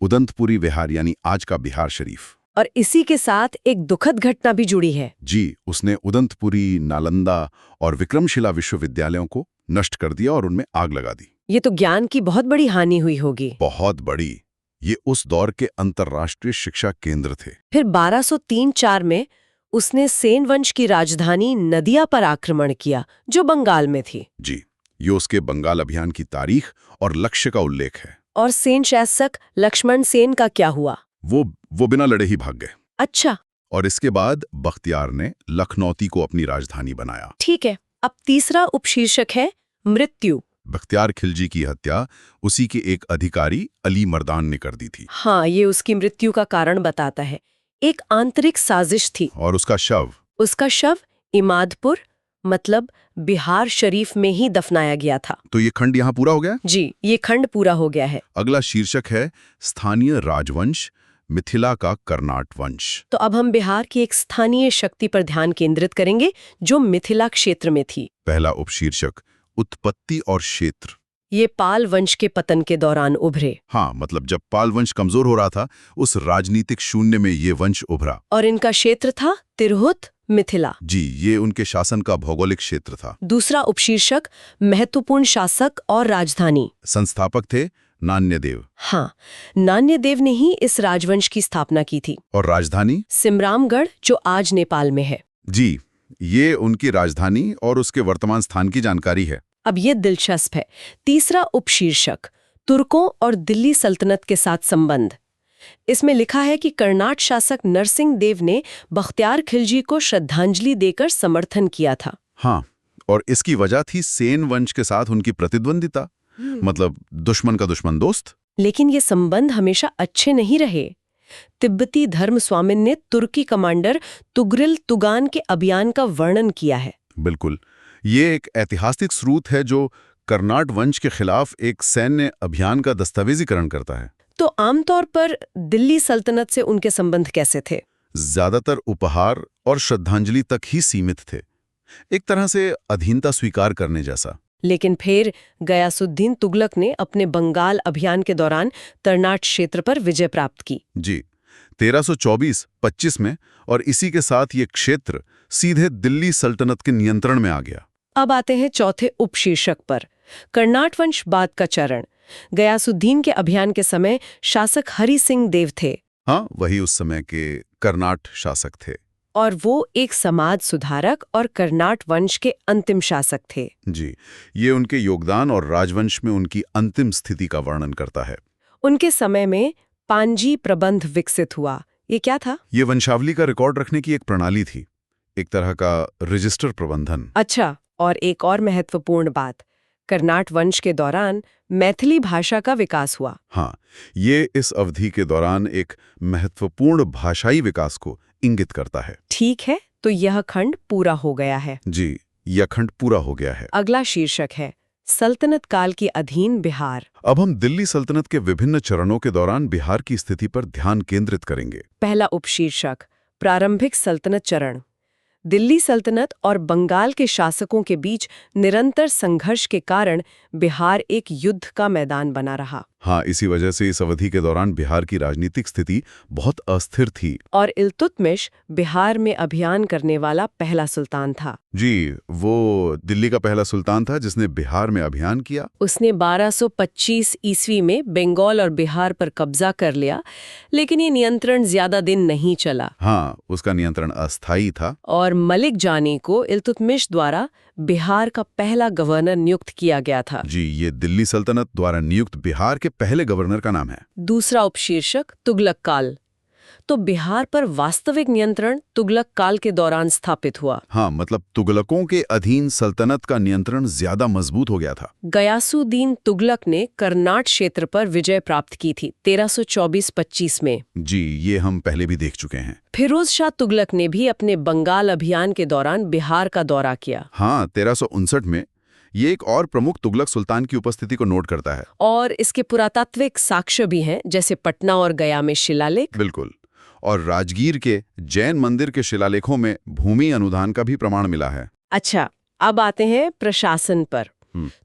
उदंतपुरी बिहार यानी आज का बिहार शरीफ। और इसी के साथ एक दुखद घटना भी जुड़ी है। जी, उसने उदंतपुरी, नालंदा और विक्रमशिला विश्वविद्यालयों को नष्ट कर दिया और उनमें आग लगा दी। ये तो ज्ञान की बहुत बड़ी हानि हुई होगी। बहुत बड़ी। ये उस दौर के अंतर्राष्ट्रीय शिक्षा केंद्र थे। फिर 1203-4 में उसने सेन वंश की राजधानी नदिया पर आक्रमण किया, जो बंगाल में थी। जी, ये उसके बंगाल अभियान की तारीख और लक्ष्य का उल्लेख है। और सेन शासक लक्ष्मण सेन का क्या हुआ? वो बिना लड़े ही भाग गए। अच्छा। और इसके बाद बख्तियार ने लखनौती को अपनी राजधानी बनाया। ठीक है, अब तीसरा उपशीर्षक है मृत्यु। बख्तियार खिलजी की हत्या उसी के एक अधिकारी अली मर्दान ने कर दी थी। हाँ, ये उसकी मृत्यु का कारण बताता है। एक आंतरिक साजिश थी। और उसका शव इमादपुर, मतलब बिहार शरीफ में ही दफनाया गया था। तो ये खंड यहाँ पूरा हो गया? जी, ये खंड पूरा हो गया है। अगला शीर्षक है स्थानीय राजवंश, मिथिला का कर्नाट वंश। तो अब हम बिहार की एक स्थानीय शक्ति पर ध्यान केंद्रित करेंगे जो मिथिला क्षेत्र में थी। पहला उपशीर्षक उत्पत्ति और क्षेत्र। ये पाल वंश के पतन के दौरान उभरे। हाँ, मतलब जब पाल वंश कमजोर हो रहा था, उस राजनीतिक शून्य में ये वंश उभरा। और इनका क्षेत्र था तिरहुत, मिथिला। जी, ये उनके शासन का भौगोलिक क्षेत्र था। दूसरा उपशीर्षक महत्वपूर्ण शासक और राजधानी। संस्थापक थे नान्यदेव। हाँ, नान्यदेव ने ही इस राजवंश की स्थापना की थी। और राजधानी सिमरामगढ़, जो आज नेपाल में है। जी, ये उनकी राजधानी और उसके वर्तमान स्थान की जानकारी है। अब ये दिलचस्प है। तीसरा उपशीर्षक तुर्कों और दिल्ली सल्तनत के साथ संबंध। इसमें लिखा है कि कर्नाट शासक नरसिंह देव ने बख्तियार खिलजी को श्रद्धांजलि देकर समर्थन किया था। हाँ, और इसकी वजह थी सेन वंश के साथ उनकी प्रतिद्वंदिता, मतलब दुश्मन का दुश्मन दोस्त। लेकिन ये संबंध हमेशा अच्छे नहीं रहे। तिब्बती धर्म स्वामिन ने तुर्की कमांडर तुगरिल तुगान के अभियान का वर्णन किया है। बिल्कुल, ये एक ऐतिहासिक स्रोत है जो कर्नाट वंश के खिलाफ एक सैन्य अभियान का दस्तावेजीकरण करता है। तो आमतौर पर दिल्ली सल्तनत से उनके संबंध कैसे थे? ज्यादातर उपहार और श्रद्धांजलि तक ही सीमित थे, एक तरह से अधीनता स्वीकार करने जैसा। लेकिन फिर गयासुद्दीन तुगलक ने अपने बंगाल अभियान के दौरान तरनाट क्षेत्र पर विजय प्राप्त की। जी, 1324-25 में, और इसी के साथ ये क्षेत्र सीधे दिल्ली सल्तनत के नियंत्रण में आ गया। अब आते हैं चौथे उपशीर्षक पर, कर्नाट वंश बाद का चरण। गयासुद्दीन के अभियान के समय शासक हरि सिंह देव थे। हाँ, वही उस समय के कर्नाट शासक थे। और वो एक समाज सुधारक और कर्नाट वंश के अंतिम शासक थे। जी, ये उनके योगदान और राजवंश में उनकी अंतिम स्थिति का वर्णन करता है। उनके समय में पांजी प्रबंध विकसित हुआ। ये क्या था? ये वंशावली का रिकॉर्ड रखने की एक प्रणाली थी, एक तरह का रजिस्टर प्रबंधन। अच्छा, और एक और महत्वपूर्ण बात, कर्नाट वंश के दौरान मैथिली भाषा का विकास हुआ। हाँ, ये इस अवधि के दौरान एक महत्वपूर्ण भाषाई विकास को इंगित करता है। ठीक है, तो यह खंड पूरा हो गया है। जी, यह खंड पूरा हो गया है। अगला शीर्षक है सल्तनत काल की अधीन बिहार। अब हम दिल्ली सल्तनत के विभिन्न चरणों के दौरान बिहार की स्थिति पर ध्यान केंद्रित करेंगे। पहला उपशीर्षक प्रारंभिक सल्तनत चरण। दिल्ली सल्तनत और बंगाल के शासकों के बीच निरंतर संघर्ष के कारण बिहार एक युद्ध का मैदान बना रहा। हाँ, इसी वजह से इस अवधि के दौरान बिहार की राजनीतिक स्थिति बहुत अस्थिर थी। और इल्तुतमिश बिहार में अभियान करने वाला पहला सुल्तान था। जी, वो दिल्ली का पहला सुल्तान था जिसने बिहार में अभियान किया। उसने 1225 ईस्वी में बंगाल और बिहार पर कब्जा कर लिया, लेकिन ये नियंत्रण ज्यादा दिन नहीं चला। हाँ, उसका नियंत्रण अस्थायी था। और मलिक जानी को इल्तुतमिश द्वारा बिहार का पहला गवर्नर नियुक्त किया गया था। जी, ये दिल्ली सल्तनत द्वारा नियुक्त बिहार के पहले गवर्नर का नाम है। दूसरा उपशीर्षक तुगलक काल। तो बिहार पर वास्तविक नियंत्रण तुगलक काल के दौरान स्थापित हुआ। हाँ, मतलब तुगलकों के अधीन सल्तनत का नियंत्रण ज्यादा मजबूत हो गया था। गयासुद्दीन तुगलक ने कर्नाट क्षेत्र पर विजय प्राप्त की थी 1324-25 में। जी, ये हम पहले भी देख चुके हैं। फिरोज शाह तुगलक ने भी अपने बंगाल अभियान के दौरान बिहार का दौरा किया। हाँ, 1359 में ये एक और प्रमुख तुगलक सुल्तान की उपस्थिति को नोट करता है। और इसके पुरातात्विक साक्ष्य भी हैं, जैसे पटना और गया में शिलालेख। बिल्कुल, और राजगीर के जैन मंदिर के शिलालेखों में भूमि अनुदान का भी प्रमाण मिला है। अच्छा, अब आते हैं प्रशासन पर।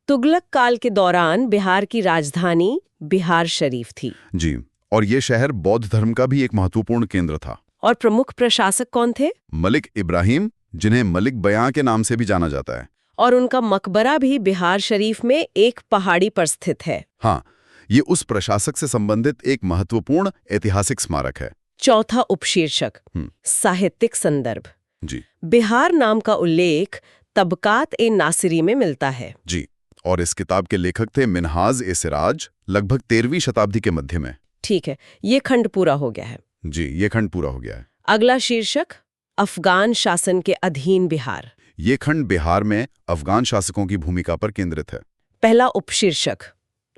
तुगलक काल के दौरान बिहार की राजधानी बिहार शरीफ थी। जी, और ये शहर बौद्ध धर्म का भी एक महत्वपूर्ण केंद्र था। और प्रमुख प्रशासक कौन थे? मलिक इब्राहिम, जिन्हें मलिक बयां के नाम से भी जाना जाता है। और उनका मकबरा भी बिहार शरीफ में एक पहाड़ी पर स्थित है। हाँ, ये उस प्रशासक से संबंधित एक महत्वपूर्ण ऐतिहासिक स्मारक है। चौथा उपशीर्षक साहित्यिक संदर्भ। जी, बिहार नाम का उल्लेख तबकात-ए-नासिरी में मिलता है। जी, और इस किताब के लेखक थे मिन्हाज-ए-सिराज, लगभग 13वीं शताब्दी के मध्य में। ठीक है, ये खंड पूरा हो गया है। जी, ये खंड पूरा हो गया है। अगला शीर्षक अफगान शासन के अधीन बिहार। ये खंड बिहार में अफगान शासकों की भूमिका पर केंद्रित है। पहला उपशीर्षक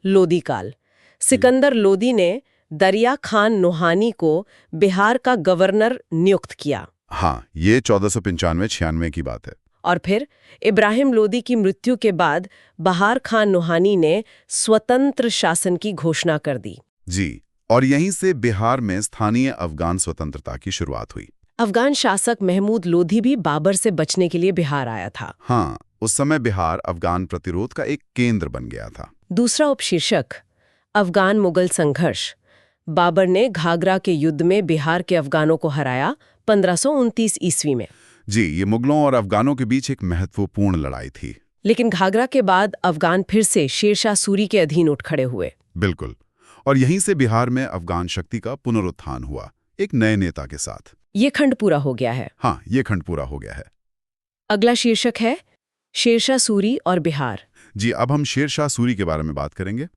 लोदी काल। सिकंदर लोदी ने दरिया खान नोहानी को बिहार का गवर्नर नियुक्त किया। हाँ, ये 1495-96 की बात है। और फिर इब्राहिम लोदी की मृत्यु के बाद बहार खान नोहानी ने स्वतंत्र शासन की घोषणा कर दी। जी, और यहीं से बिहार में स्थानीय अफगान स्वतंत्रता की शुरुआत हुई। अफगान शासक महमूद लोधी भी बाबर से बचने के लिए बिहार आया था। हाँ, उस समय बिहार अफगान प्रतिरोध का एक केंद्र बन गया था। दूसरा उपशीर्षक अफगान मुगल संघर्ष। बाबर ने घाघरा के युद्ध में बिहार के अफगानों को हराया 1529 ईस्वी में। जी, ये मुगलों और अफगानों के बीच एक महत्वपूर्ण लड़ाई थी। लेकिन घाघरा के बाद अफगान फिर से शेरशाह सूरी के अधीन उठ खड़े हुए। बिल्कुल। और यहीं से बिहार में अफगान शक्ति का पुनरुत्थान हुआ, एक नए नेता के साथ। ये खंड पूरा हो गया है। हाँ, ये खंड पूरा हो गया है। अगला शीर्षक है शेरशाह सूरी और बिहार। जी, अब हम शेरशाह सूरी के बारे में बात करेंगे।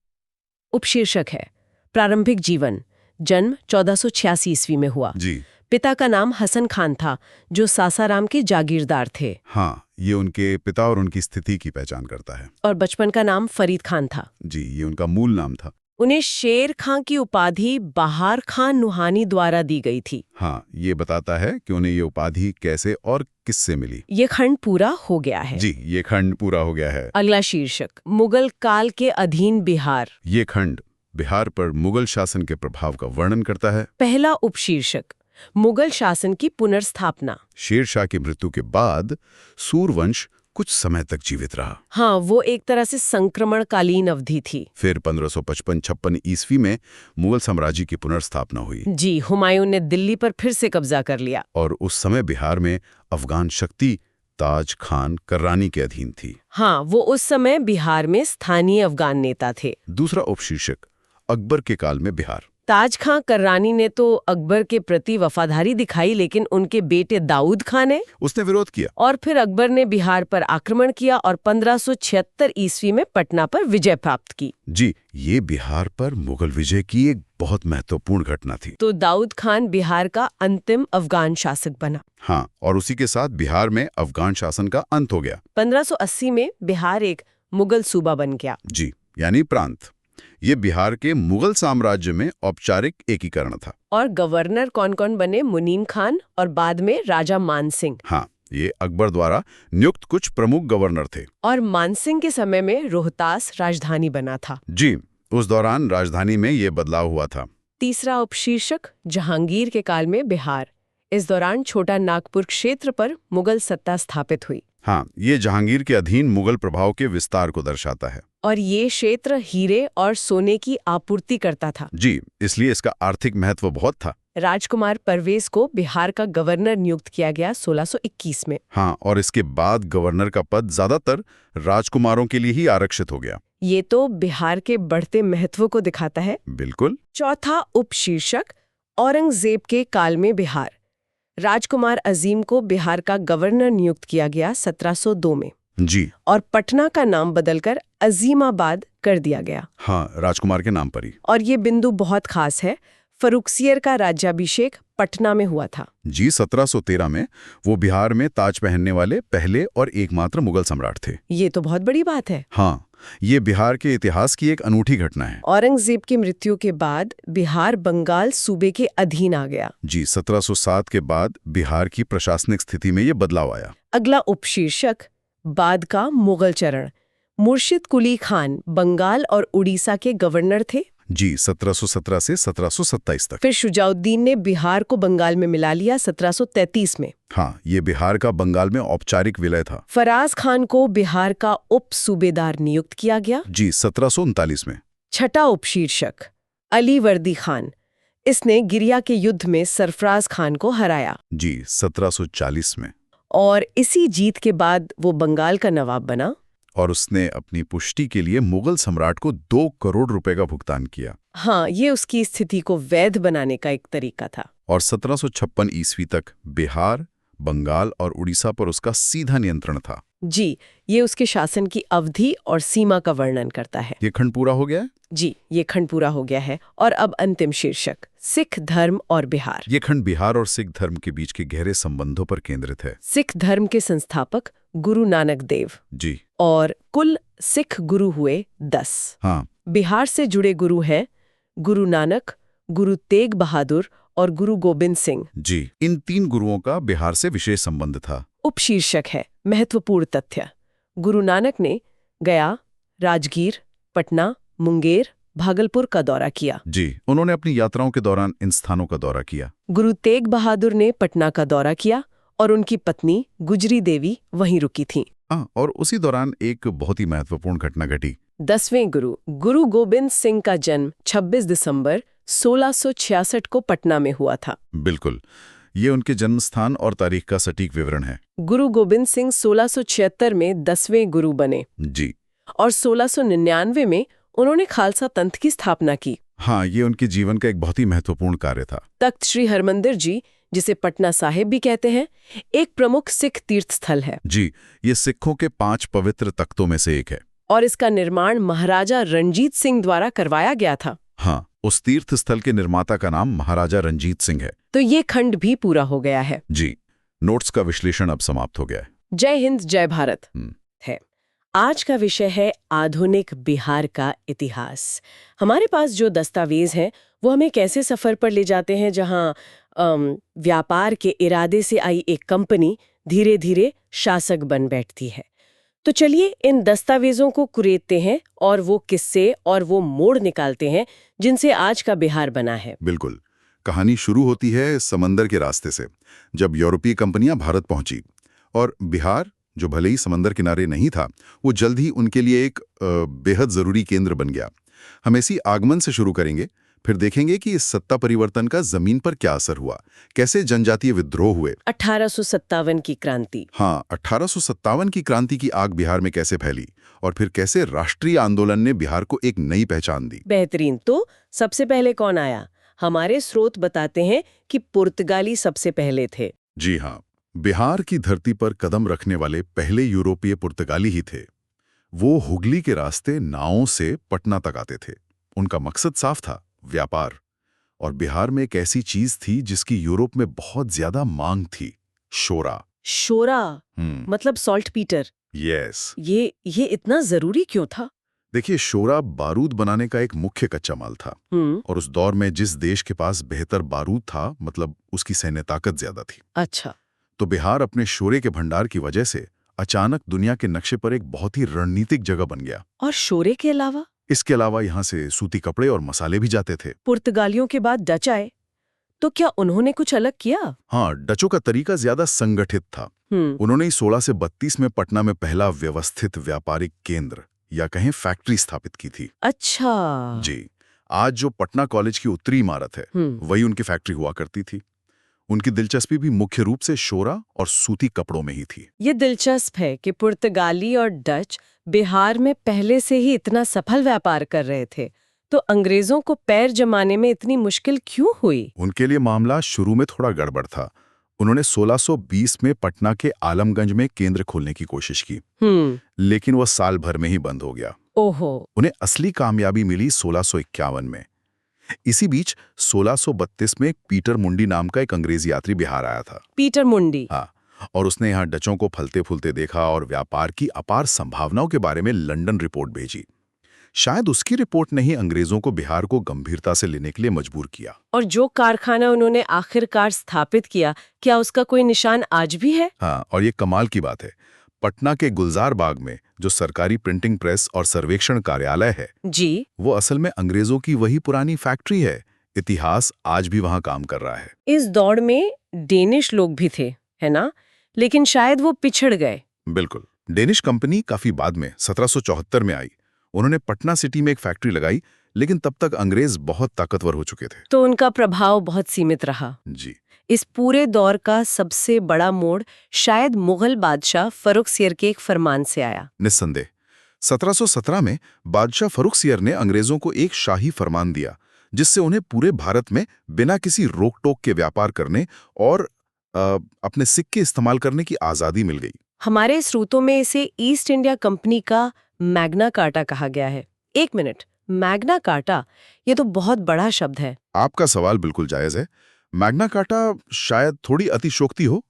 उपशीर्षक है प्रारंभिक जीवन। जन्म 1486 ईस्वी में हुआ। जी। पिता का नाम हसन खान था, जो सासाराम के जागीरदार थे। हाँ, ये उनके पिता और उनकी स्थिति की पहचान करता है। और बचपन का नाम फरीद खान था। जी, ये उनका मूल नाम था। उन्हें शेर खां की उपाधि बहार खान नुहानी द्वारा दी गई थी। हाँ, ये बताता है कि उन्हें ये उपाधि कैसे और किससे मिली। ये खंड पूरा हो गया है। जी, ये खंड पूरा हो गया है। अगला शीर्षक मुगल काल के अधीन बिहार। ये खंड बिहार पर मुगल शासन के प्रभाव का वर्णन करता है। पहला उपशीर्षक मुगल शासन की पुनर्स्थापना। शेरशाह की मृत्यु के बाद सूरवंश कुछ समय तक जीवित रहा। हाँ, वो एक तरह से संक्रमणकालीन अवधि थी। फिर 1555-56 ईस्वी में मुगल साम्राज्य की पुनर्स्थापना हुई। जी, हुमायूं ने दिल्ली पर फिर से कब्जा कर लिया। और उस समय बिहार में अफगान शक्ति ताज खान कर्रानी के अधीन थी। हाँ, वो उस समय बिहार में स्थानीय अफगान नेता थे। दूसरा उपशीर्षक अकबर के काल में बिहार। ताज खां कर्रानी ने तो अकबर के प्रति वफादारी दिखाई, लेकिन उनके बेटे दाऊद खां ने उसने विरोध किया। और फिर अकबर ने बिहार पर आक्रमण किया और 1576 ईस्वी में पटना पर विजय प्राप्त की। जी, ये बिहार पर मुगल विजय की एक बहुत महत्वपूर्ण घटना थी। तो दाऊद खान बिहार का अंतिम अफगान शासक बना। हाँ, और उसी के साथ बिहार में अफगान शासन का अंत हो गया। 1580 में बिहार एक मुगल सूबा बन गया। जी, यानी प्रांत। ये बिहार के मुगल साम्राज्य में औपचारिक एकीकरण था। और गवर्नर कौन कौन बने? मुनीम खान और बाद में राजा मानसिंह। हाँ, ये अकबर द्वारा नियुक्त कुछ प्रमुख गवर्नर थे। और मानसिंह के समय में रोहतास राजधानी बना था। जी, उस दौरान राजधानी में ये बदलाव हुआ था। तीसरा उपशीर्षक जहांगीर के काल में बिहार। इस दौरान छोटा नागपुर क्षेत्र पर मुगल सत्ता स्थापित हुई। हाँ, ये जहांगीर के अधीन मुगल प्रभाव के विस्तार को दर्शाता है। और ये क्षेत्र हीरे और सोने की आपूर्ति करता था। जी, इसलिए इसका आर्थिक महत्व बहुत था। राजकुमार परवेज को बिहार का गवर्नर नियुक्त किया गया 1621 में। हाँ, और इसके बाद गवर्नर का पद ज्यादातर राजकुमारों के लिए ही आरक्षित हो गया। ये तो बिहार के बढ़ते महत्व को दिखाता है। बिल्कुल। चौथा उपशीर्षक औरंगजेब के काल में बिहार। राजकुमार अजीम को बिहार का गवर्नर नियुक्त किया गया 1702 में। जी। और पटना का नाम बदलकर अजीमाबाद कर दिया गया। हाँ, राजकुमार के नाम पर ही। और ये बिंदु बहुत खास है, फर्रुखसियर का राज्याभिषेक पटना में हुआ था। जी, 1713 में वो बिहार में ताज पहनने वाले पहले और एकमात्र मुगल सम्राट थे। ये तो बहुत बड़ी बात है। हाँ, ये बिहार के इतिहास की एक अनूठी घटना है। औरंगजेब की मृत्यु के बाद बिहार बंगाल सूबे के अधीन आ गया। जी, 1707 के बाद बिहार की प्रशासनिक स्थिति में ये बदलाव आया। अगला उपशीर्षक बाद का मुगल चरण। मुर्शिद कुली खान बंगाल और उड़ीसा के गवर्नर थे। जी, 1717 से 1727 तक। फिर शुजाउद्दीन ने बिहार को बंगाल में मिला लिया 1733 में। हाँ, ये बिहार का बंगाल में औपचारिक विलय था। फराज खान को बिहार का उप सूबेदार नियुक्त किया गया। जी, 1739 में। छठा उपशीर्षक अली वर्दी खान। इसने गिरिया के युद्ध में सरफराज खान को हराया। जी, 1740 में। और इसी जीत के बाद वो बंगाल का नवाब बना। और उसने अपनी पुष्टि के लिए मुगल सम्राट को 2 करोड़ रुपए का भुगतान किया। हाँ, ये उसकी स्थिति को वैध बनाने का एक तरीका था। और 1756 ईस्वी तक बिहार, बंगाल और उड़ीसा पर उसका सीधा नियंत्रण था। जी, ये उसके शासन की अवधि और सीमा का वर्णन करता है। ये खंड पूरा हो गया है? जी, ये खंड पूरा हो गया है। और अब अंतिम शीर्षक सिख धर्म और बिहार। ये खंड बिहार और सिख धर्म के बीच के गहरे संबंधों पर केंद्रित है। सिख धर्म के संस्थापक गुरु नानक देव। जी। और कुल सिख गुरु हुए 10। हाँ। बिहार से जुड़े गुरु हैं गुरु नानक, गुरु तेग बहादुर और गुरु गोबिंद सिंह। जी, इन 3 गुरुओं का बिहार से विशेष संबंध था। उपशीर्षक है महत्वपूर्ण तथ्य। गुरु नानक ने गया, राजगीर, पटना, मुंगेर, भागलपुर का दौरा किया। जी, उन्होंने अपनी यात्राओं के दौरान इन स्थानों का दौरा किया। गुरु तेग बहादुर ने पटना का दौरा किया और उनकी पत्नी गुजरी देवी वहीं रुकी थीं। हाँ, और उसी दौरान एक बहुत ही महत्वपूर्ण घटना घटी। 10वें गुरु गुरु गोबिंद सिंह का जन्म 26 दिसंबर 1666 को पटना में हुआ था। बिल्कुल, ये उनके जन्म स्थान और तारीख का सटीक विवरण है। गुरु गोबिंद सिंह 1676 में 10वें गुरु बने जी और 1699 में उन्होंने खालसा पंथ की स्थापना की। हाँ, ये उनके जीवन का एक बहुत ही महत्वपूर्ण कार्य था। तख्त श्री हरमंदिर जी, जिसे पटना साहिब भी कहते हैं, एक प्रमुख सिख तीर्थ स्थल है जी, ये सिखों के 5 पवित्र तख्तों में से एक है। और इसका निर्माण महाराजा रणजीत सिंह द्वारा करवाया गया था। हाँ, उस तीर्थ स्थल के निर्माता का नाम महाराजा रणजीत सिंह है। तो ये खंड भी पूरा हो गया है। जी, नोट्स का विश्लेषण अब समाप्त हो गया है। जय हिंद, जय भारत है। आज का विषय है आधुनिक बिहार का इतिहास। हमारे पास जो दस्तावेज हैं वो हमें कैसे सफर पर ले जाते हैं जहां व्यापार के इरादे से आई एक कंपनी धीरे धीरे शासक बन बैठती है। तो चलिए इन दस्तावेजों को कुरेदते हैं और वो किस्से और वो मोड़ निकालते हैं जिनसे आज का बिहार बना है। बिल्कुल, कहानी शुरू होती है समंदर के रास्ते से, जब यूरोपीय कंपनियां भारत पहुंची और बिहार, जो भले ही समंदर किनारे नहीं था, वो जल्द ही उनके लिए एक बेहद जरूरी केंद्र बन गया। हम इसी आगमन से शुरू करेंगे, फिर देखेंगे कि इस सत्ता परिवर्तन का जमीन पर क्या असर हुआ, कैसे जनजातीय विद्रोह हुए। 1857 की क्रांति। हाँ, 1857 की क्रांति की आग बिहार में कैसे फैली और फिर कैसे राष्ट्रीय आंदोलन ने बिहार को एक नई पहचान दी। बेहतरीन। तो सबसे पहले कौन आया? हमारे स्रोत बताते हैं कि पुर्तगाली सबसे पहले थे। जी हाँ, बिहार की धरती पर कदम रखने वाले पहले यूरोपीय पुर्तगाली ही थे। वो हुगली के रास्ते नावों से पटना तक आते थे। उनका मकसद साफ था, व्यापार। और बिहार में एक ऐसी चीज थी जिसकी यूरोप में बहुत ज्यादा मांग थी, शोरा। शोरा मतलब सॉल्ट पीटर। यस। ये इतना जरूरी क्यों था? देखिए, शोरा बारूद बनाने का एक मुख्य कच्चा माल था और उस दौर में जिस देश के पास बेहतर बारूद था, मतलब उसकी सैन्य ताकत ज्यादा थी। अच्छा। तो बिहार अपने शोरे के भंडार की वजह से अचानक दुनिया के नक्शे पर एक बहुत ही रणनीतिक जगह बन गया। और शोरे के अलावा? इसके अलावा यहाँ से सूती कपड़े और मसाले भी जाते थे। पुर्तगालियों के बाद डच आए, तो क्या उन्होंने कुछ अलग किया? हाँ, डचों का तरीका ज्यादा संगठित था। उन्होंने 16 से 32 में पटना में पहला व्यवस्थित व्यापारिक केंद्र या कहें फैक्ट्री स्थापित की थी। अच्छा जी, आज जो पटना कॉलेज की उत्तरी इमारत है, वही उनकी फैक्ट्री हुआ करती थी। उनकी दिलचस्पी भी मुख्य रूप से शोरा और सूती कपड़ों में ही थी। ये दिलचस्प है कि पुर्तगाली और डच बिहार में पहले से ही इतना सफल व्यापार कर रहे थे, तो अंग्रेजों को पैर जमाने में इतनी मुश्किल क्यों हुई? उनके लिए मामला शुरू में थोड़ा गड़बड़ था। उन्होंने 1620 में पटना के आलमगंज में केंद्र खोलने की कोशिश की, लेकिन वह साल भर में ही बंद हो गया। ओहो। उन्हें असली कामयाबी मिली 1651 में। इसी बीच 1632 में पीटर मुंडी नाम का एक अंग्रेजी यात्री बिहार आया था। पीटर मुंडी? हाँ, और उसने यहाँ डचों को फलते फूलते देखा और व्यापार की अपार संभावनाओं के बारे में लंदन रिपोर्ट भेजी। शायद उसकी रिपोर्ट ने ही अंग्रेजों को बिहार को गंभीरता से लेने के लिए मजबूर किया। और जो कारखाना उन्होंने आखिरकार स्थापित किया, क्या उसका कोई निशान आज भी है? हाँ, और ये कमाल की बात है, पटना के गुलजार बाग में जो सरकारी प्रिंटिंग प्रेस और सर्वेक्षण कार्यालय है जी, वो असल में अंग्रेजों की वही पुरानी फैक्ट्री है। इतिहास आज भी वहां काम कर रहा है। इस दौड़ में डेनिश लोग भी थे, है ना? लेकिन शायद वो पिछड़ गए। बिल्कुल। डेनिश कंपनी काफी बाद में 1774 में आई। उन्होंने पटना सिटी में एक फैक्ट्री लगाई, लेकिन तब तक अंग्रेज बहुत ताकतवर हो चुके थे, तो उनका प्रभाव बहुत सीमित रहा। जी। इस पूरे दौर का सबसे बड़ा मोड़ शायद मुगल बादशाह फर्रुखसियर के एक फरमान से आया। निस्संदेह 1717 में बादशाह फर्रुखसियर ने अंग्रेजों को एक शाही फरमान दिया, जिससे उन्हें पूरे भारत में बिना किसी रोक टोक के व्यापार करने और अपने सिक्के इस्तेमाल करने की आजादी मिल गई। हमारे स्रोतों में इसे ईस्ट इंडिया कंपनी का मैग्ना कार्टा कहा गया है। एक मिनट, मैग्ना कार्टा, ये तो बहुत बड़ा शब्द है। आपका सवाल बिल्कुल जायज है। मैग्ना कार्टा शायद थोड़ी अतिशोक्ति हो,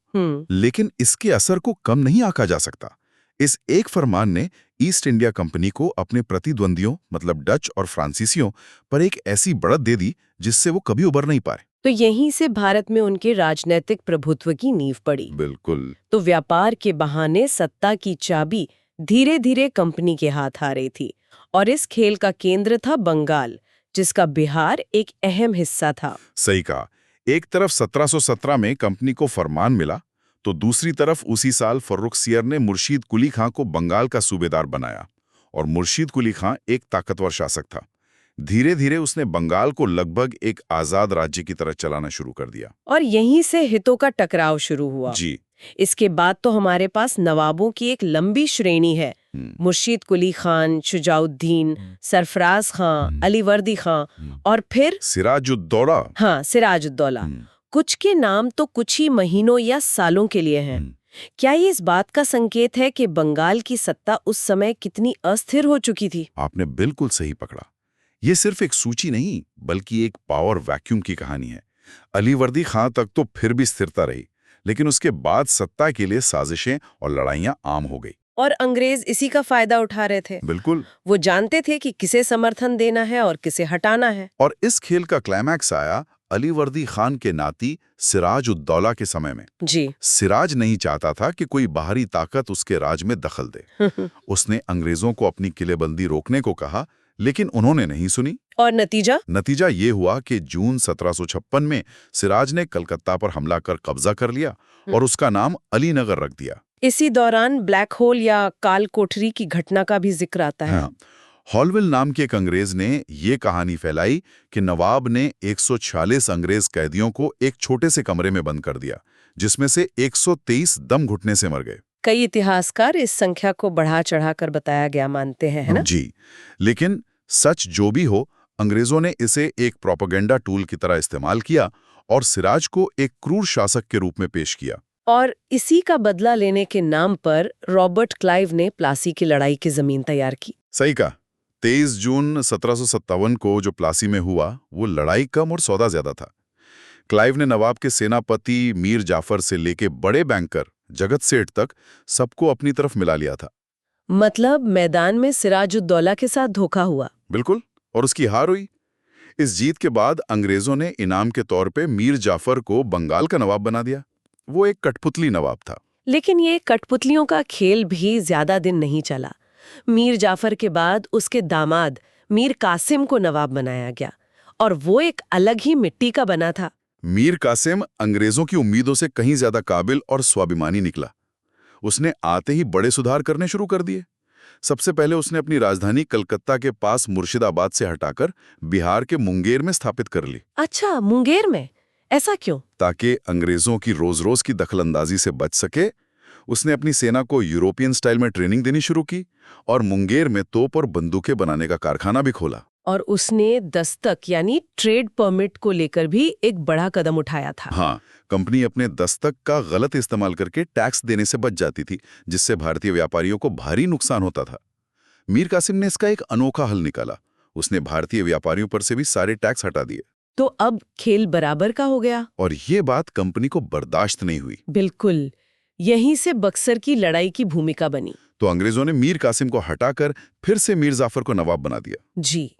लेकिन इसके असर को कम नहीं आंका जा सकता। इस एक फरमान ने ईस्ट इंडिया कंपनी को अपने प्रतिद्वंदियों मतलब डच और फ्रांसीसियों पर एक ऐसी बढ़त दे दी जिससे वो कभी उबर नहीं पाए। तो यहीं से भारत में उनके राजनीतिक प्रभुत्व की नींव पड़ी। बिल्कुल। तो व्यापार के बहाने सत्ता की चाबी धीरे धीरे कंपनी के हाथ आ रही थी और इस खेल का केंद्र था बंगाल, जिसका बिहार एक अहम हिस्सा था। सही कहा। एक तरफ 1717 में कंपनी को फरमान मिला, तो दूसरी तरफ उसी साल फर्रुखसियर ने मुर्शीद कुली खां को बंगाल का सूबेदार बनाया। और मुर्शीद कुली खां एक ताकतवर शासक था। धीरे धीरे उसने बंगाल को लगभग एक आजाद राज्य की तरह चलाना शुरू कर दिया। और यहीं से हितों का टकराव शुरू हुआ। जी। इसके बाद तो हमारे पास नवाबों की एक लंबी श्रेणी है। मुर्शीद कुली खान, शुजाउद्दीन, सरफराज खां, अलीवर्दी खां और फिर सिराजुद्दौला। हाँ, सिराजुद्दौला। कुछ के नाम तो कुछ ही महीनों या सालों के लिए हैं। क्या ये इस बात का संकेत है कि बंगाल की सत्ता उस समय कितनी अस्थिर हो चुकी थी? आपने बिल्कुल सही पकड़ा। ये सिर्फ एक सूची नहीं, बल्कि एक पावर वैक्यूम की कहानी है। अलीवर्दी खां तक तो फिर भी स्थिरता रही, लेकिन उसके बाद सत्ता के लिए साजिशें और लड़ाइयां आम हो गई। और अंग्रेज इसी का फायदा उठा रहे थे। बिल्कुल। वो जानते थे कि किसे समर्थन देना है और किसे हटाना है। और इस खेल का क्लाइमैक्स आया अलीवर्दी खान के नाती सिराजुद्दौला के समय में। जी। सिराज नहीं चाहता था कि कोई बाहरी ताकत उसके राज में दखल दे। उसने अंग्रेजों को अपनी किलेबंदी रोकने को कहा, लेकिन उन्होंने नहीं सुनी। और नतीजा ये हुआ कि जून 1756 में सिराज ने कलकत्ता पर हमला कर कब्जा कर लिया और उसका नाम अलीनगर रख दिया। इसी दौरान ब्लैक होल या काल कोठरी की घटना का भी जिक्र आता है। हाँ, हॉलविल नाम के एक अंग्रेज ने ये कहानी फैलाई कि नवाब ने 146 अंग्रेज कैदियों को एक छोटे से कमरे में बंद कर दिया, जिसमें से 123 दम घुटने से मर गए। कई इतिहासकार इस संख्या को बढ़ा चढ़ाकर बताया गया मानते हैं, है ना? जी, लेकिन सच जो भी हो, अंग्रेजों ने इसे एक प्रोपेगेंडा टूल की तरह इस्तेमाल किया और सिराज को एक क्रूर शासक के रूप में पेश किया। और इसी का बदला लेने के नाम पर रॉबर्ट क्लाइव ने प्लासी की लड़ाई की जमीन तैयार की। सही कहा। 23 जून 1757 को जो प्लासी में हुआ, वो लड़ाई कम और सौदा ज्यादा था। क्लाइव ने नवाब के सेनापति मीर जाफर से लेके बड़े बैंकर जगत सेठ तक सबको अपनी तरफ मिला लिया था। मतलब मैदान में सिराजुद्दौला के साथ धोखा हुआ। बिल्कुल, और उसकी हार हुई। इस जीत के बाद अंग्रेजों ने इनाम के तौर पे मीर जाफर को बंगाल का नवाब बना दिया। वो एक कठपुतली नवाब था। लेकिन ये कठपुतलियों का खेल भी ज्यादा दिन नहीं चला। मीर जाफर के बाद उसके दामाद मीर कासिम को नवाब बनाया गया और वो एक अलग ही मिट्टी का बना था। मीर कासिम अंग्रेजों की उम्मीदों से कहीं ज्यादा काबिल और स्वाभिमानी निकला। उसने आते ही बड़े सुधार करने शुरू कर दिए। सबसे पहले उसने अपनी राजधानी कलकत्ता के पास मुर्शिदाबाद से हटाकर बिहार के मुंगेर में स्थापित कर ली। अच्छा, मुंगेर में? ऐसा क्यों? ताकि अंग्रेजों की रोज रोज की दखलंदाजी से बच सके। उसने अपनी सेना को यूरोपियन स्टाइल में ट्रेनिंग देनी शुरू की और मुंगेर में तोप और बंदूकें बनाने का कारखाना भी खोला। और उसने दस्तक यानी ट्रेड परमिट को लेकर भी एक बड़ा कदम उठाया था। हाँ, कंपनी अपने दस्तक का गलत इस्तेमाल करके टैक्स देने से बच जाती थी, जिससे भारतीय व्यापारियों को भारी नुकसान होता था। मीर कासिम ने इसका एक अनोखा हल निकाला। उसने भारतीय व्यापारियों पर से भी सारे टैक्स हटा दिए। तो अब खेल बराबर का हो गया। और ये बात कंपनी को बर्दाश्त नहीं हुई। बिल्कुल, यहीं से बक्सर की लड़ाई की भूमिका बनी। तो अंग्रेजों ने मीर कासिम को हटाकर फिर से मीर जाफर को नवाब बना दिया। जी,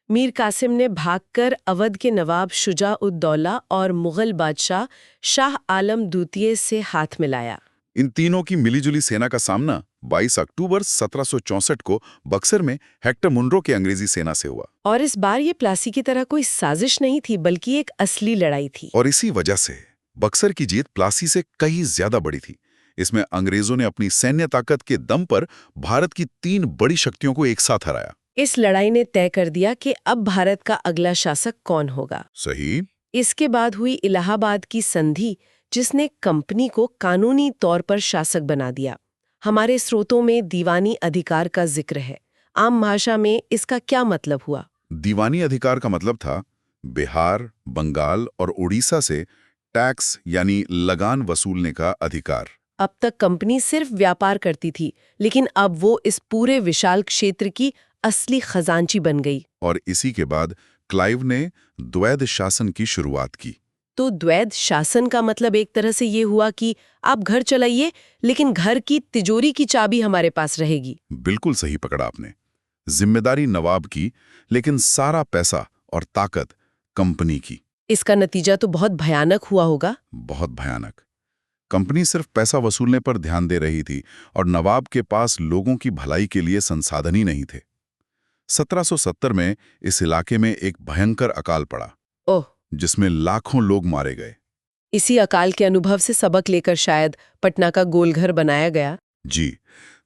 मीर कासिम ने भागकर अवध के नवाब शुजा-उद-दौला और मुगल बादशाह शाह आलम द्वितीय से हाथ मिलाया। इन तीनों की मिलीजुली सेना का सामना 22 अक्टूबर 1764 को बक्सर में हेक्टर मुनरो की अंग्रेजी सेना से हुआ। और इस बार ये प्लासी की तरह कोई साजिश नहीं थी, बल्कि एक असली लड़ाई थी। और इसी वजह से बक्सर की जीत प्लासी से कहीं ज्यादा बड़ी थी। इसमें अंग्रेजों ने अपनी सैन्य ताकत के दम पर भारत की 3 बड़ी शक्तियों को एक साथ हराया। इस लड़ाई ने तय कर दिया कि अब भारत का अगला शासक कौन होगा। सही। इसके बाद हुई इलाहाबाद की संधि, जिसने कंपनी को कानूनी तौर पर शासक बना दिया। हमारे स्रोतों में दीवानी अधिकार का जिक्र है। आम भाषा में इसका क्या मतलब हुआ? दीवानी अधिकार का मतलब था बिहार, बंगाल और उड़ीसा से टैक्स यानी लगान वसूलने का अधिकार। अब तक कंपनी सिर्फ व्यापार करती थी, लेकिन अब वो इस पूरे विशाल क्षेत्र की असली खजांची बन गई। और इसी के बाद क्लाइव ने द्वैध शासन की शुरुआत की। तो द्वैध शासन का मतलब एक तरह से ये हुआ कि आप घर चलाइए, लेकिन घर की तिजोरी की चाबी हमारे पास रहेगी। बिल्कुल सही पकड़ा आपने। जिम्मेदारी नवाब की, लेकिन सारा पैसा और ताकत कंपनी की। इसका नतीजा तो बहुत भयानक हुआ होगा। बहुत भयानक। कंपनी सिर्फ पैसा वसूलने पर ध्यान दे रही थी और नवाब के पास लोगों की भलाई के लिए संसाधन ही नहीं थे। 1770 में इस इलाके में एक भयंकर अकाल पड़ा, ओह, जिसमें लाखों लोग मारे गए। इसी अकाल के अनुभव से सबक लेकर शायद पटना का गोलघर बनाया गया। जी,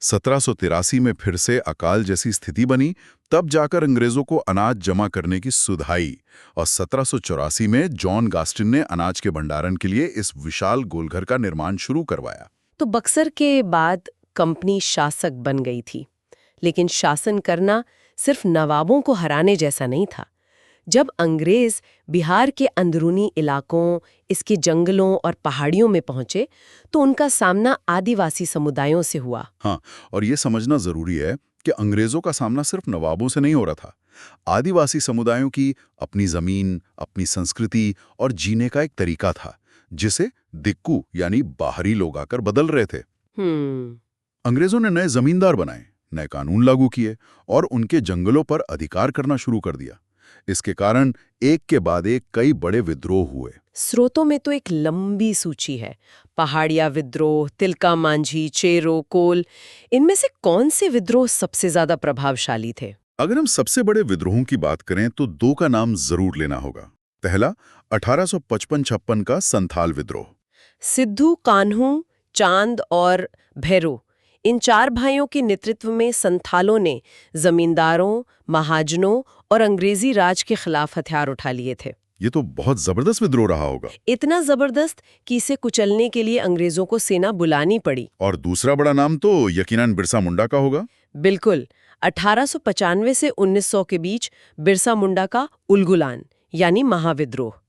1783 में फिर से अकाल जैसी स्थिति बनी, तब जाकर अंग्रेजों को अनाज जमा करने की सुध आई और 1784 में जॉन गास्टिन ने अनाज के भंडारण के लिए इस विशाल गोलघर का निर्माण शुरू करवाया। तो बक्सर के बाद कंपनी शासक बन गई थी, लेकिन शासन करना सिर्फ नवाबों को हराने जैसा नहीं था। जब अंग्रेज बिहार के अंदरूनी इलाकों, इसके जंगलों और पहाड़ियों में पहुंचे, तो उनका सामना आदिवासी समुदायों से हुआ। हाँ, और ये समझना जरूरी है कि अंग्रेजों का सामना सिर्फ नवाबों से नहीं हो रहा था। आदिवासी समुदायों की अपनी जमीन, अपनी संस्कृति और जीने का एक तरीका था, जिसे दिक्कू यानी बाहरी लोग आकर बदल रहे थे। अंग्रेजों ने नए जमींदार बनाए, नए कानून लागू किए और उनके जंगलों पर अधिकार करना शुरू कर दिया। इसके कारण एक के बाद एक कई बड़े विद्रोह हुए। स्रोतों में तो एक लंबी सूची है। पहाड़िया विद्रोह, तिलका मांझी, चेरो, कोल, इनमें से कौन से विद्रोह सबसे ज्यादा प्रभावशाली थे? अगर हम सबसे बड़े विद्रोहों की बात करें तो दो का नाम जरूर लेना होगा। पहला 1855-56 का संथाल विद्रोह। सिद्धू, कान्हू, चांद और भैरो, इन चार भाइयों के नेतृत्व में संथालों ने जमींदारों, महाजनों और अंग्रेजी राज के खिलाफ हथियार उठा लिए थे। ये तो बहुत जबरदस्त विद्रोह रहा होगा। इतना जबरदस्त कि इसे कुचलने के लिए अंग्रेजों को सेना बुलानी पड़ी। और दूसरा बड़ा नाम तो यकीनन बिरसा मुंडा का होगा। बिल्कुल, 1895 से 1900 के बीच बिरसा मुंडा का उलगुलान यानी महाविद्रोह।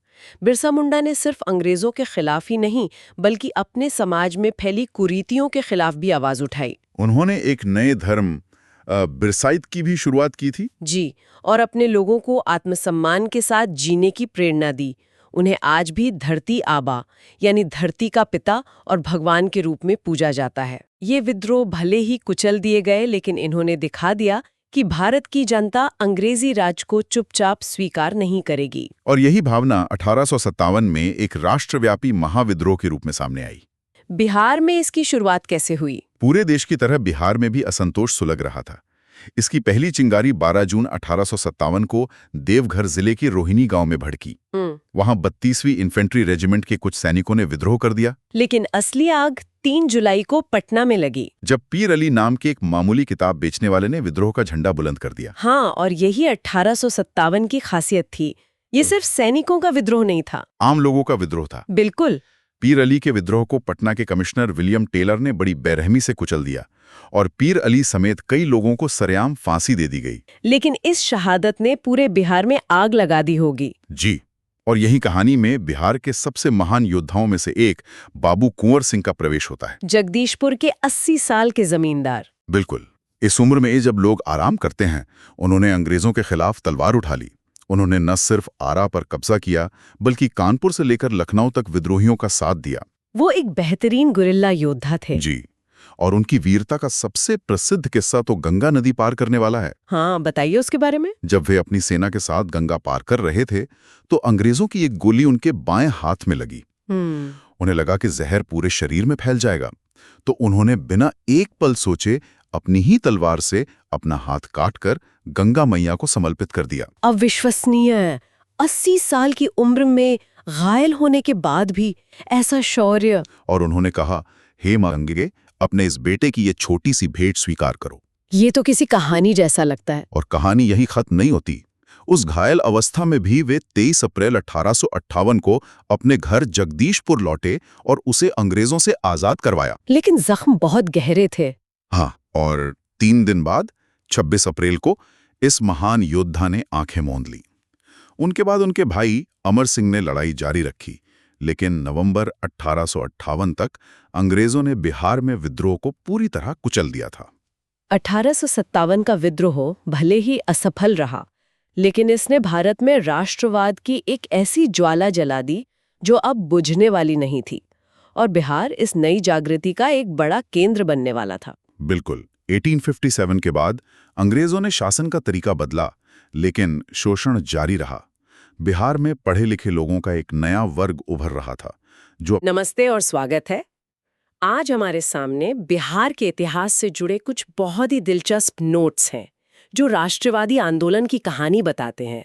बिरसा मुंडा ने सिर्फ अंग्रेजों के खिलाफ ही नहीं, बल्कि अपने समाज में फैली कुरीतियों के खिलाफ भी आवाज उठाई। उन्होंने एक नए धर्म बिरसाइत की भी शुरुआत की थी। जी, और अपने लोगों को आत्मसम्मान के साथ जीने की प्रेरणा दी। उन्हें आज भी धरती आबा यानी धरती का पिता और भगवान के रूप में पूजा जाता है। ये विद्रोह भले ही कुचल दिए गए, लेकिन इन्होंने दिखा दिया कि भारत की जनता अंग्रेजी राज को चुपचाप स्वीकार नहीं करेगी। और यही भावना 1857 में एक राष्ट्रव्यापी महाविद्रोह के रूप में सामने आई। बिहार में इसकी शुरुआत कैसे हुई? पूरे देश की तरह बिहार में भी असंतोष सुलग रहा था। इसकी पहली चिंगारी 12 जून 1857 को देवघर जिले के रोहिणी गांव में भड़की। वहां 32वीं इन्फेंट्री रेजिमेंट के कुछ सैनिकों ने विद्रोह कर दिया। लेकिन असली आग 3 जुलाई को पटना में लगी, जब पीर अली नाम के एक मामूली किताब बेचने वाले ने विद्रोह का झंडा बुलंद कर दिया। हाँ, और यही 1857 की खासियत थी। ये सिर्फ सैनिकों का विद्रोह नहीं था, आम लोगों का विद्रोह था। बिल्कुल। पीर अली के विद्रोह को पटना के कमिश्नर विलियम टेलर ने बड़ी बेरहमी से कुचल दिया और पीर अली समेत कई लोगों को सरेआम फांसी दे दी गई। लेकिन इस शहादत ने पूरे बिहार में आग लगा दी होगी। जी, और यही कहानी में बिहार के सबसे महान योद्धाओं में से एक बाबू कुंवर सिंह का प्रवेश होता है। जगदीशपुर के 80 साल के जमींदार। बिल्कुल, इस उम्र में जब लोग आराम करते हैं, उन्होंने अंग्रेजों के खिलाफ तलवार उठा ली। उन्होंने न सिर्फ आरा पर कब्जा किया, बल्कि कानपुर से लेकर लखनऊ तक विद्रोहियों का साथ दिया। वो एक बेहतरीन गुरिल्ला योद्धा थे। जी, और उनकी वीरता का सबसे प्रसिद्ध किस्सा तो गंगा नदी पार करने वाला है। हाँ, बताइए उसके बारे में। जब वे अपनी सेना के साथ गंगा पार कर रहे थे, तो अंग्रेजों की एक गोली उनके बाएं हाथ में लगी। उन्हें लगा कि जहर पूरे शरीर में फैल जाएगा, तो उन्होंने बिना एक पल सोचे अपनी ही तलवार से अपना हाथ काटकर गंगा मैया को समर्पित कर दिया। अविश्वसनीय, 80 साल की उम्र में घायल होने के बाद भी ऐसा शौर्य। और उन्होंने कहा, हे मां गंगे, अपने इस बेटे की ये छोटी सी भेंट स्वीकार करो। ये तो किसी कहानी जैसा लगता है। और कहानी यही खत्म नहीं होती। उस घायल अवस्था में भी वे 23 अप्रैल 1858 को अपने घर जगदीशपुर लौटे और उसे अंग्रेजों से आजाद करवाया। लेकिन जख्म बहुत गहरे थे। हाँ, और 3 दिन बाद 26 अप्रैल को इस महान योद्धा ने आंखें मूंद ली। उनके बाद उनके भाई अमर सिंह ने लड़ाई जारी रखी, लेकिन नवंबर 1858 तक अंग्रेजों ने बिहार में विद्रोह को पूरी तरह कुचल दिया था। 1857 का विद्रोह भले ही असफल रहा, लेकिन इसने भारत में राष्ट्रवाद की एक ऐसी ज्वाला जला दी जो अब बुझने वाली नहीं थी, और बिहार इस नई जागृति का एक बड़ा केंद्र बनने वाला था। बिल्कुल, 1857 के बाद अंग्रेजों ने शासन का तरीका बदला, लेकिन शोषण जारी रहा। बिहार में पढ़े लिखे लोगों का एक नया वर्ग उभर रहा था जो नमस्ते और स्वागत है। आज हमारे सामने बिहार के इतिहास से जुड़े कुछ बहुत ही दिलचस्प नोट्स हैं जो राष्ट्रवादी आंदोलन की कहानी बताते हैं।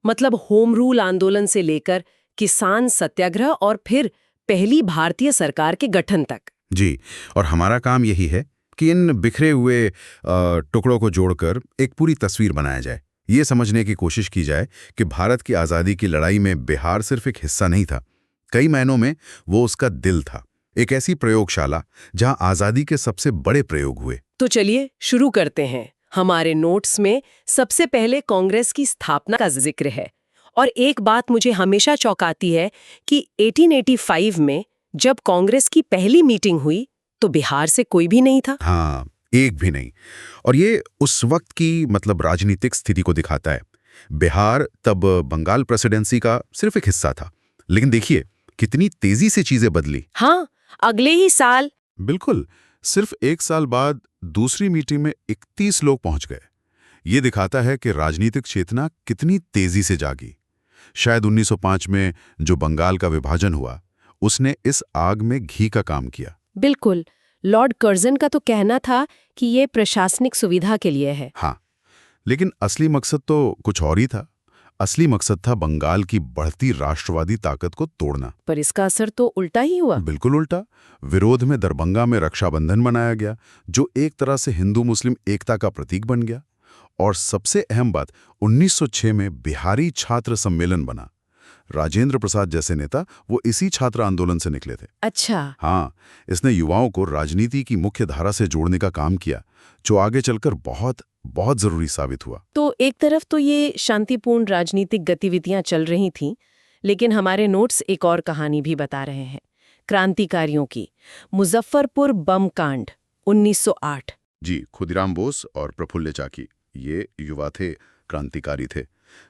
मतलब होम रूल आंदोलन से लेकर किसान सत्याग्रह और फिर पहली भारतीय सरकार के गठन तक। जी, और हमारा काम यही है कि इन बिखरे हुए टुकड़ों को जोड़कर एक पूरी तस्वीर बनाया जाए। ये समझने की कोशिश की जाए कि भारत की आज़ादी की लड़ाई में बिहार सिर्फ एक हिस्सा नहीं था, कई मायनों में वो उसका दिल था। एक ऐसी प्रयोगशाला जहां आज़ादी के सबसे बड़े प्रयोग हुए। तो चलिए शुरू करते हैं। हमारे नोट्स में सबसे पहले कांग्रेस की स्थापना का जिक्र है और एक बात मुझे हमेशा चौंकाती है कि 1885 में जब कांग्रेस की पहली मीटिंग हुई तो बिहार से कोई भी नहीं था। हाँ, एक भी नहीं। और ये उस वक्त की राजनीतिक स्थिति को दिखाता है। बिहार तब बंगाल प्रेसिडेंसी का सिर्फ एक हिस्सा था, लेकिन देखिए कितनी तेजी से चीजें बदली। हाँ, अगले ही साल। बिल्कुल, सिर्फ एक साल बाद दूसरी मीटिंग में 31 लोग पहुंच गए। ये दिखाता है कि राजनीतिक चेतना कितनी तेजी से जागी। शायद 1905 में जो बंगाल का विभाजन हुआ, उसने इस आग में घी का काम किया। बिल्कुल, लॉर्ड कर्जन का तो कहना था कि ये प्रशासनिक सुविधा के लिए है। हाँ, लेकिन असली मकसद तो कुछ और ही था। असली मकसद था बंगाल की बढ़ती राष्ट्रवादी ताकत को तोड़ना। पर इसका असर तो उल्टा ही हुआ। बिल्कुल उल्टा। विरोध में दरभंगा में रक्षाबंधन मनाया गया, जो एक तरह से हिंदू मुस्लिम एकता का प्रतीक बन गया। और सबसे अहम बात, 1906 में बिहारी छात्र सम्मेलन बना। राजेंद्र प्रसाद जैसे नेता वो इसी छात्र आंदोलन से निकले थे। अच्छा। हाँ, इसने युवाओं को राजनीति की मुख्य धारा से जोड़ने का काम किया, जो आगे चलकर बहुत बहुत जरूरी साबित हुआ। तो एक तरफ तो ये शांतिपूर्ण राजनीतिक गतिविधियां चल रही थीं, लेकिन हमारे नोट्स एक और कहानी भी बता रहे हैं, क्रांतिकारियों की। मुजफ्फरपुर बम कांड 1908। जी, खुदीराम बोस और प्रफुल्ल चाकी ये युवा थे, क्रांतिकारी थे।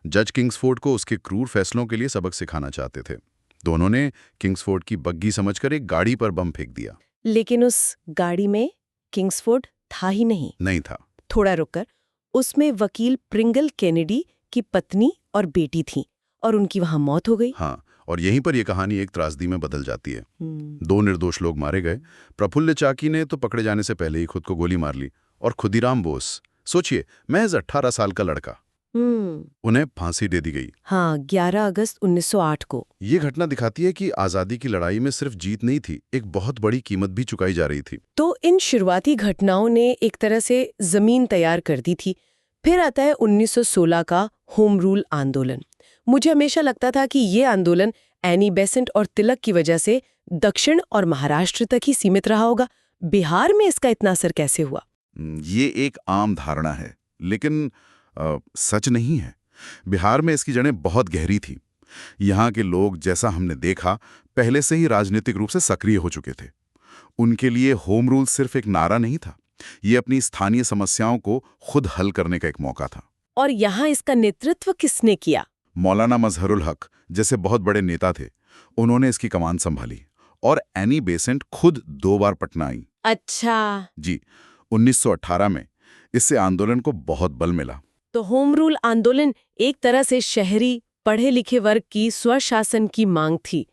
जज किंग्सफोर्ड को उसके क्रूर फैसलों के लिए सबक सिखाना चाहते थे। दोनों ने किंग्सफोर्ड की बग्गी समझकर एक गाड़ी पर बम फेंक दिया। लेकिन उस गाड़ी में किंग्सफोर्ड था ही नहीं था। थोड़ा रुककर, उसमें वकील प्रिंगल केनेडी की पत्नी और बेटी थी और उनकी वहां मौत हो गई। हाँ, और यहीं पर यह कहानी एक त्रासदी में बदल जाती है। 2 निर्दोष लोग मारे गए। प्रफुल्ल चाकी ने तो पकड़े जाने से पहले ही खुद को गोली मार ली, और खुदीराम बोस, सोचिए, महज 18 साल का लड़का, उन्हें फांसी दे दी गई। हाँ, 11 अगस्त 1908 को। ये घटना दिखाती है कि आजादी की लड़ाई में सिर्फ जीत नहीं थी, एक बहुत बड़ी कीमत भी चुकाई जा रही थी। तो इन शुरुआती घटनाओं ने एक तरह से जमीन तैयार कर दी थी। फिर आता है 1916 का होम रूल आंदोलन। मुझे हमेशा लगता था कि ये आंदोलन एनी बेसेंट और तिलक की वजह से दक्षिण और महाराष्ट्र तक ही सीमित रहा होगा। बिहार में इसका इतना असर कैसे हुआ? ये एक आम धारणा है, लेकिन सच नहीं है। बिहार में इसकी जड़ें बहुत गहरी थी। यहाँ के लोग, जैसा हमने देखा, पहले से ही राजनीतिक रूप से सक्रिय हो चुके थे। उनके लिए होम रूल सिर्फ एक नारा नहीं था, ये अपनी स्थानीय समस्याओं को खुद हल करने का एक मौका था। और यहाँ इसका नेतृत्व किसने किया? मौलाना मजहरुल हक जैसे बहुत बड़े नेता थे, उन्होंने इसकी कमान संभाली। और एनी बेसेंट खुद 2 बार पटना आई। अच्छा जी, 1918 में इससे आंदोलन को बहुत बल मिला। तो होम रूल आंदोलन एक तरह से शहरी पढ़े लिखे वर्ग की स्वशासन की मांग थी,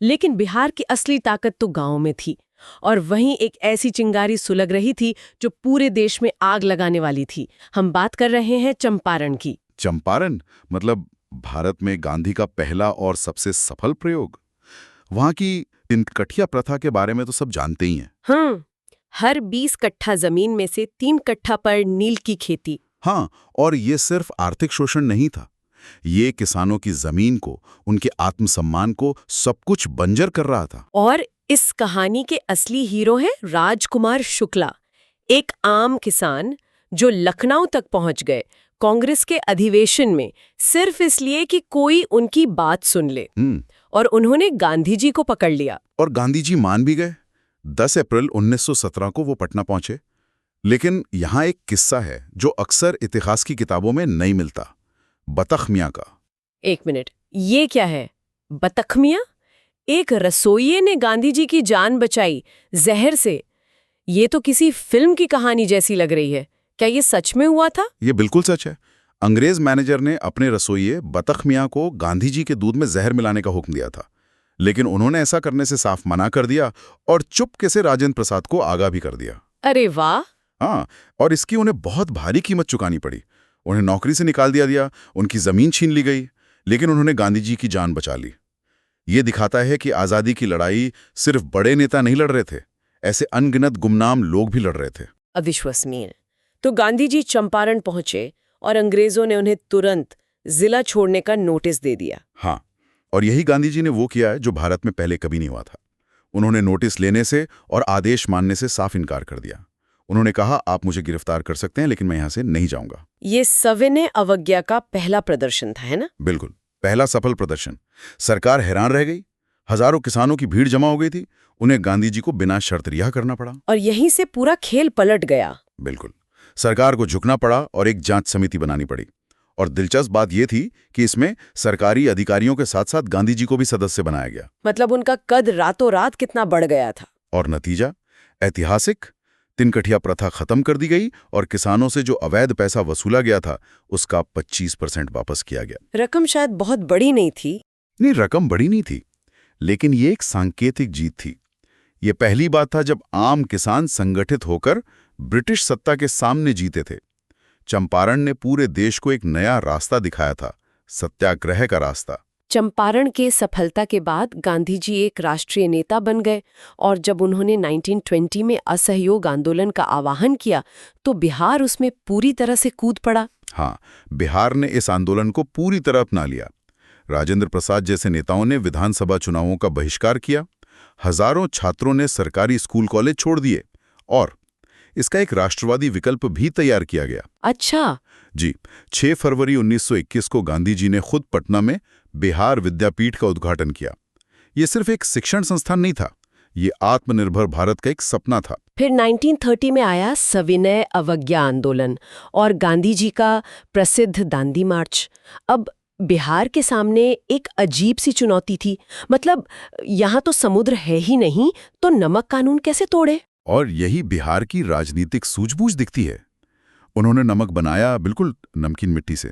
लेकिन बिहार की असली ताकत तो गांव में थी। और वहीं एक ऐसी चिंगारी सुलग रही थी जो पूरे देश में आग लगाने वाली थी। हम बात कर रहे हैं चंपारण की। चंपारण मतलब भारत में गांधी का पहला और सबसे सफल प्रयोग। वहां की तिनकठिया प्रथा के बारे में तो सब जानते ही हैं। हाँ, हर 20 कट्ठा जमीन में से 3 कट्ठा पर नील की खेती। हाँ, और ये सिर्फ आर्थिक शोषण नहीं था, ये किसानों की जमीन को, उनके आत्मसम्मान को, सब कुछ बंजर कर रहा था। और इस कहानी के असली हीरो हैं राजकुमार शुक्ला, एक आम किसान जो लखनऊ तक पहुंच गए कांग्रेस के अधिवेशन में सिर्फ इसलिए कि कोई उनकी बात सुन ले। और उन्होंने गांधी जी को पकड़ लिया। और गांधी जी मान भी गए। 10 अप्रैल 1917 को वो पटना पहुंचे। लेकिन यहाँ एक किस्सा है जो अक्सर इतिहास की किताबों में नहीं मिलता, बतख मियाँ का। एक मिनट, ये क्या है? बतख मियाँ? एक रसोइये ने गांधी जी की जान बचाई जहर से। ये तो किसी फिल्म की कहानी जैसी लग रही है। क्या ये सच में हुआ था? ये बिल्कुल सच है। अंग्रेज मैनेजर ने अपने रसोइये बतख मियाँ को गांधी जी के दूध में जहर मिलाने का हुक्म दिया था। लेकिन उन्होंने ऐसा करने से साफ मना कर दिया और चुपके से राजेंद्र प्रसाद को आगाह भी कर दिया। अरे वाह। हाँ, और इसकी उन्हें बहुत भारी कीमत चुकानी पड़ी। उन्हें नौकरी से निकाल दिया, उनकी जमीन छीन ली गई, लेकिन उन्होंने गांधी जी की जान बचा ली। ये दिखाता है कि आज़ादी की लड़ाई सिर्फ बड़े नेता नहीं लड़ रहे थे, ऐसे अनगिनत गुमनाम लोग भी लड़ रहे थे। अविश्वसनीय। तो गांधी जी चंपारण पहुंचे और अंग्रेजों ने उन्हें तुरंत जिला छोड़ने का नोटिस दे दिया। हाँ, और यही गांधी जी ने वो किया है जो भारत में पहले कभी नहीं हुआ था। उन्होंने नोटिस लेने से और आदेश मानने से साफ इनकार कर दिया। उन्होंने कहा, आप मुझे गिरफ्तार कर सकते हैं, लेकिन मैं यहां से नहीं जाऊंगा। ये सविनय अवज्ञा का पहला प्रदर्शन था, है ना? बिल्कुल, पहला सफल प्रदर्शन। सरकार हैरान रह गई। हजारों किसानों की भीड़ जमा हो गई थी। उन्हें गांधी जी को बिना शर्त रिहा करना पड़ा। और यहीं से पूरा खेल पलट गया। बिल्कुल, सरकार को झुकना पड़ा और एक जांच समिति बनानी पड़ी। और दिलचस्प बात यह थी कि इसमें सरकारी अधिकारियों के साथ साथ गांधी जी को भी सदस्य बनाया गया। मतलब उनका कद रातों रात कितना बढ़ गया था। और नतीजा ऐतिहासिक, तिनकठिया प्रथा खत्म कर दी गई और किसानों से जो अवैध पैसा वसूला गया था उसका 25% वापस किया गया। रकम शायद बहुत बड़ी नहीं थी। नहीं, रकम बड़ी नहीं थी, लेकिन ये एक सांकेतिक जीत थी। ये पहली बार था जब आम किसान संगठित होकर ब्रिटिश सत्ता के सामने जीते थे। चंपारण ने पूरे देश को एक नया रास्ता दिखाया था, सत्याग्रह का रास्ता। चंपारण के सफलता के बाद गांधी जी एक राष्ट्रीय नेता बन गए और जब उन्होंने 1920 में असहयोग आंदोलन का आह्वान किया तो बिहार उसमें पूरी तरह से कूद पड़ा। हाँ, बिहार ने इस आंदोलन को पूरी तरह अपना लिया। राजेंद्र प्रसाद जैसे नेताओं ने विधानसभा चुनावों का बहिष्कार किया। हजारों छात्रों ने सरकारी स्कूल कॉलेज छोड़ दिए और इसका एक राष्ट्रवादी विकल्प भी तैयार किया गया। अच्छा जी, 6 फरवरी 1921 को गांधी जी ने खुद पटना में बिहार विद्यापीठ का उद्घाटन किया। ये सिर्फ एक शिक्षण संस्थान नहीं था, ये आत्मनिर्भर भारत का एक सपना था। फिर 1930 में आया सविनय अवज्ञा आंदोलन और गांधी जी का प्रसिद्ध दांडी मार्च। अब बिहार के सामने एक अजीब सी चुनौती थी। मतलब यहाँ तो समुद्र है ही नहीं, तो नमक कानून कैसे तोड़े? और यही बिहार की राजनीतिक सूझबूझ दिखती है। उन्होंने नमक बनाया बिल्कुल नमकीन मिट्टी से,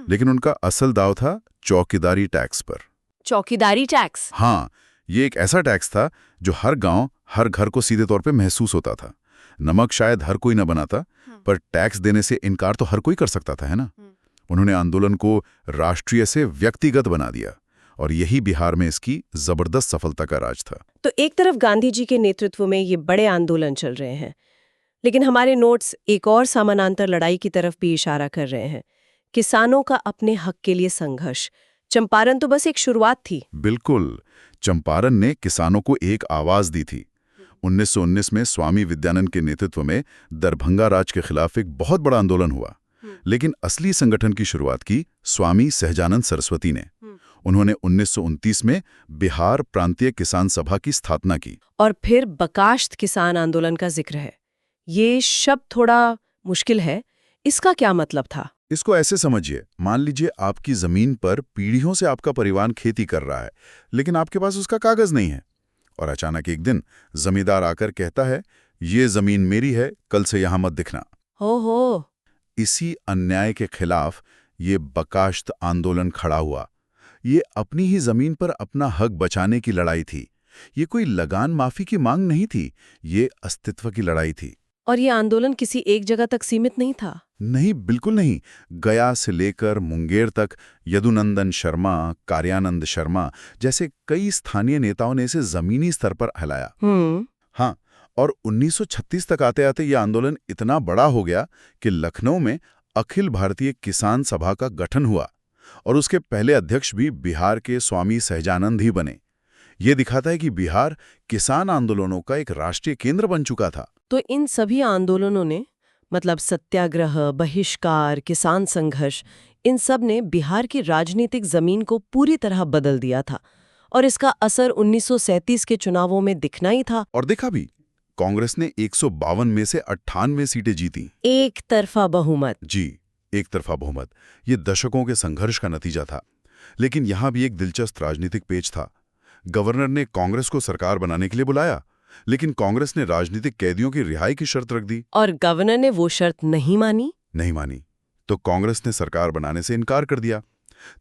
लेकिन उनका असल दाव था चौकीदारी टैक्स पर। चौकीदारी टैक्स? हाँ, ये एक ऐसा टैक्स था जो हर गांव, हर घर को सीधे तौर पे महसूस होता था। नमक शायद हर कोई न बनाता, पर टैक्स देने से इनकार तो हर कोई कर सकता था, है ना? उन्होंने आंदोलन को राष्ट्रीय से व्यक्तिगत बना दिया और यही बिहार में इसकी जबरदस्त सफलता का राज था। तो एक तरफ गांधी जी के नेतृत्व में ये बड़े आंदोलन चल रहे हैं, लेकिन हमारे नोट्स एक और समानांतर लड़ाई की तरफ भी इशारा कर रहे हैं, किसानों का अपने हक के लिए संघर्ष। चंपारण तो बस एक शुरुआत थी। बिल्कुल, चंपारण ने किसानों को एक आवाज दी थी। 1919 में स्वामी विद्यानंद के नेतृत्व में दरभंगा राज के खिलाफ एक बहुत बड़ा आंदोलन हुआ, लेकिन असली संगठन की शुरुआत की स्वामी सहजानंद सरस्वती ने। उन्होंने 1929 में बिहार प्रांतीय किसान सभा की स्थापना की। और फिर बकाश्त किसान आंदोलन का जिक्र है। ये शब्द थोड़ा मुश्किल है, इसका क्या मतलब था? इसको ऐसे समझिए, मान लीजिए आपकी जमीन पर पीढ़ियों से आपका परिवार खेती कर रहा है, लेकिन आपके पास उसका कागज नहीं है, और अचानक एक दिन जमींदार आकर कहता है, ये जमीन मेरी है, कल से यहां मत दिखना। हो इसी अन्याय के खिलाफ ये बकाश्त आंदोलन खड़ा हुआ। ये अपनी ही जमीन पर अपना हक बचाने की लड़ाई थी। ये कोई लगान माफी की मांग नहीं थी, ये अस्तित्व की लड़ाई थी। और ये आंदोलन किसी एक जगह तक सीमित नहीं था। नहीं, बिल्कुल नहीं। गया से लेकर मुंगेर तक यदुनंदन शर्मा, कार्यानंद शर्मा जैसे कई स्थानीय नेताओं ने इसे जमीनी स्तर पर फैलाया। हाँ, और 1936 तक आते आते यह आंदोलन इतना बड़ा हो गया कि लखनऊ में अखिल भारतीय किसान सभा का गठन हुआ और उसके पहले अध्यक्ष भी बिहार के स्वामी सहजानंद ही बने। ये दिखाता है कि बिहार किसान आंदोलनों का एक राष्ट्रीय केंद्र बन चुका था। तो इन सभी आंदोलनों ने, मतलब सत्याग्रह, बहिष्कार, किसान संघर्ष, इन सब ने बिहार की राजनीतिक जमीन को पूरी तरह बदल दिया था और इसका असर 1937 के चुनावों में दिखना ही था। और देखा भी, कांग्रेस ने 152 में से 98 सीटें जीती। एक तरफा बहुमत। जी, एक तरफा बहुमत। ये दशकों के संघर्ष का नतीजा था। लेकिन यहां भी एक दिलचस्प राजनीतिक पेच था। गवर्नर ने कांग्रेस को सरकार बनाने के लिए बुलाया, लेकिन कांग्रेस ने राजनीतिक कैदियों की रिहाई की शर्त रख दी। और गवर्नर ने वो शर्त नहीं मानी, तो कांग्रेस ने सरकार बनाने से इनकार कर दिया।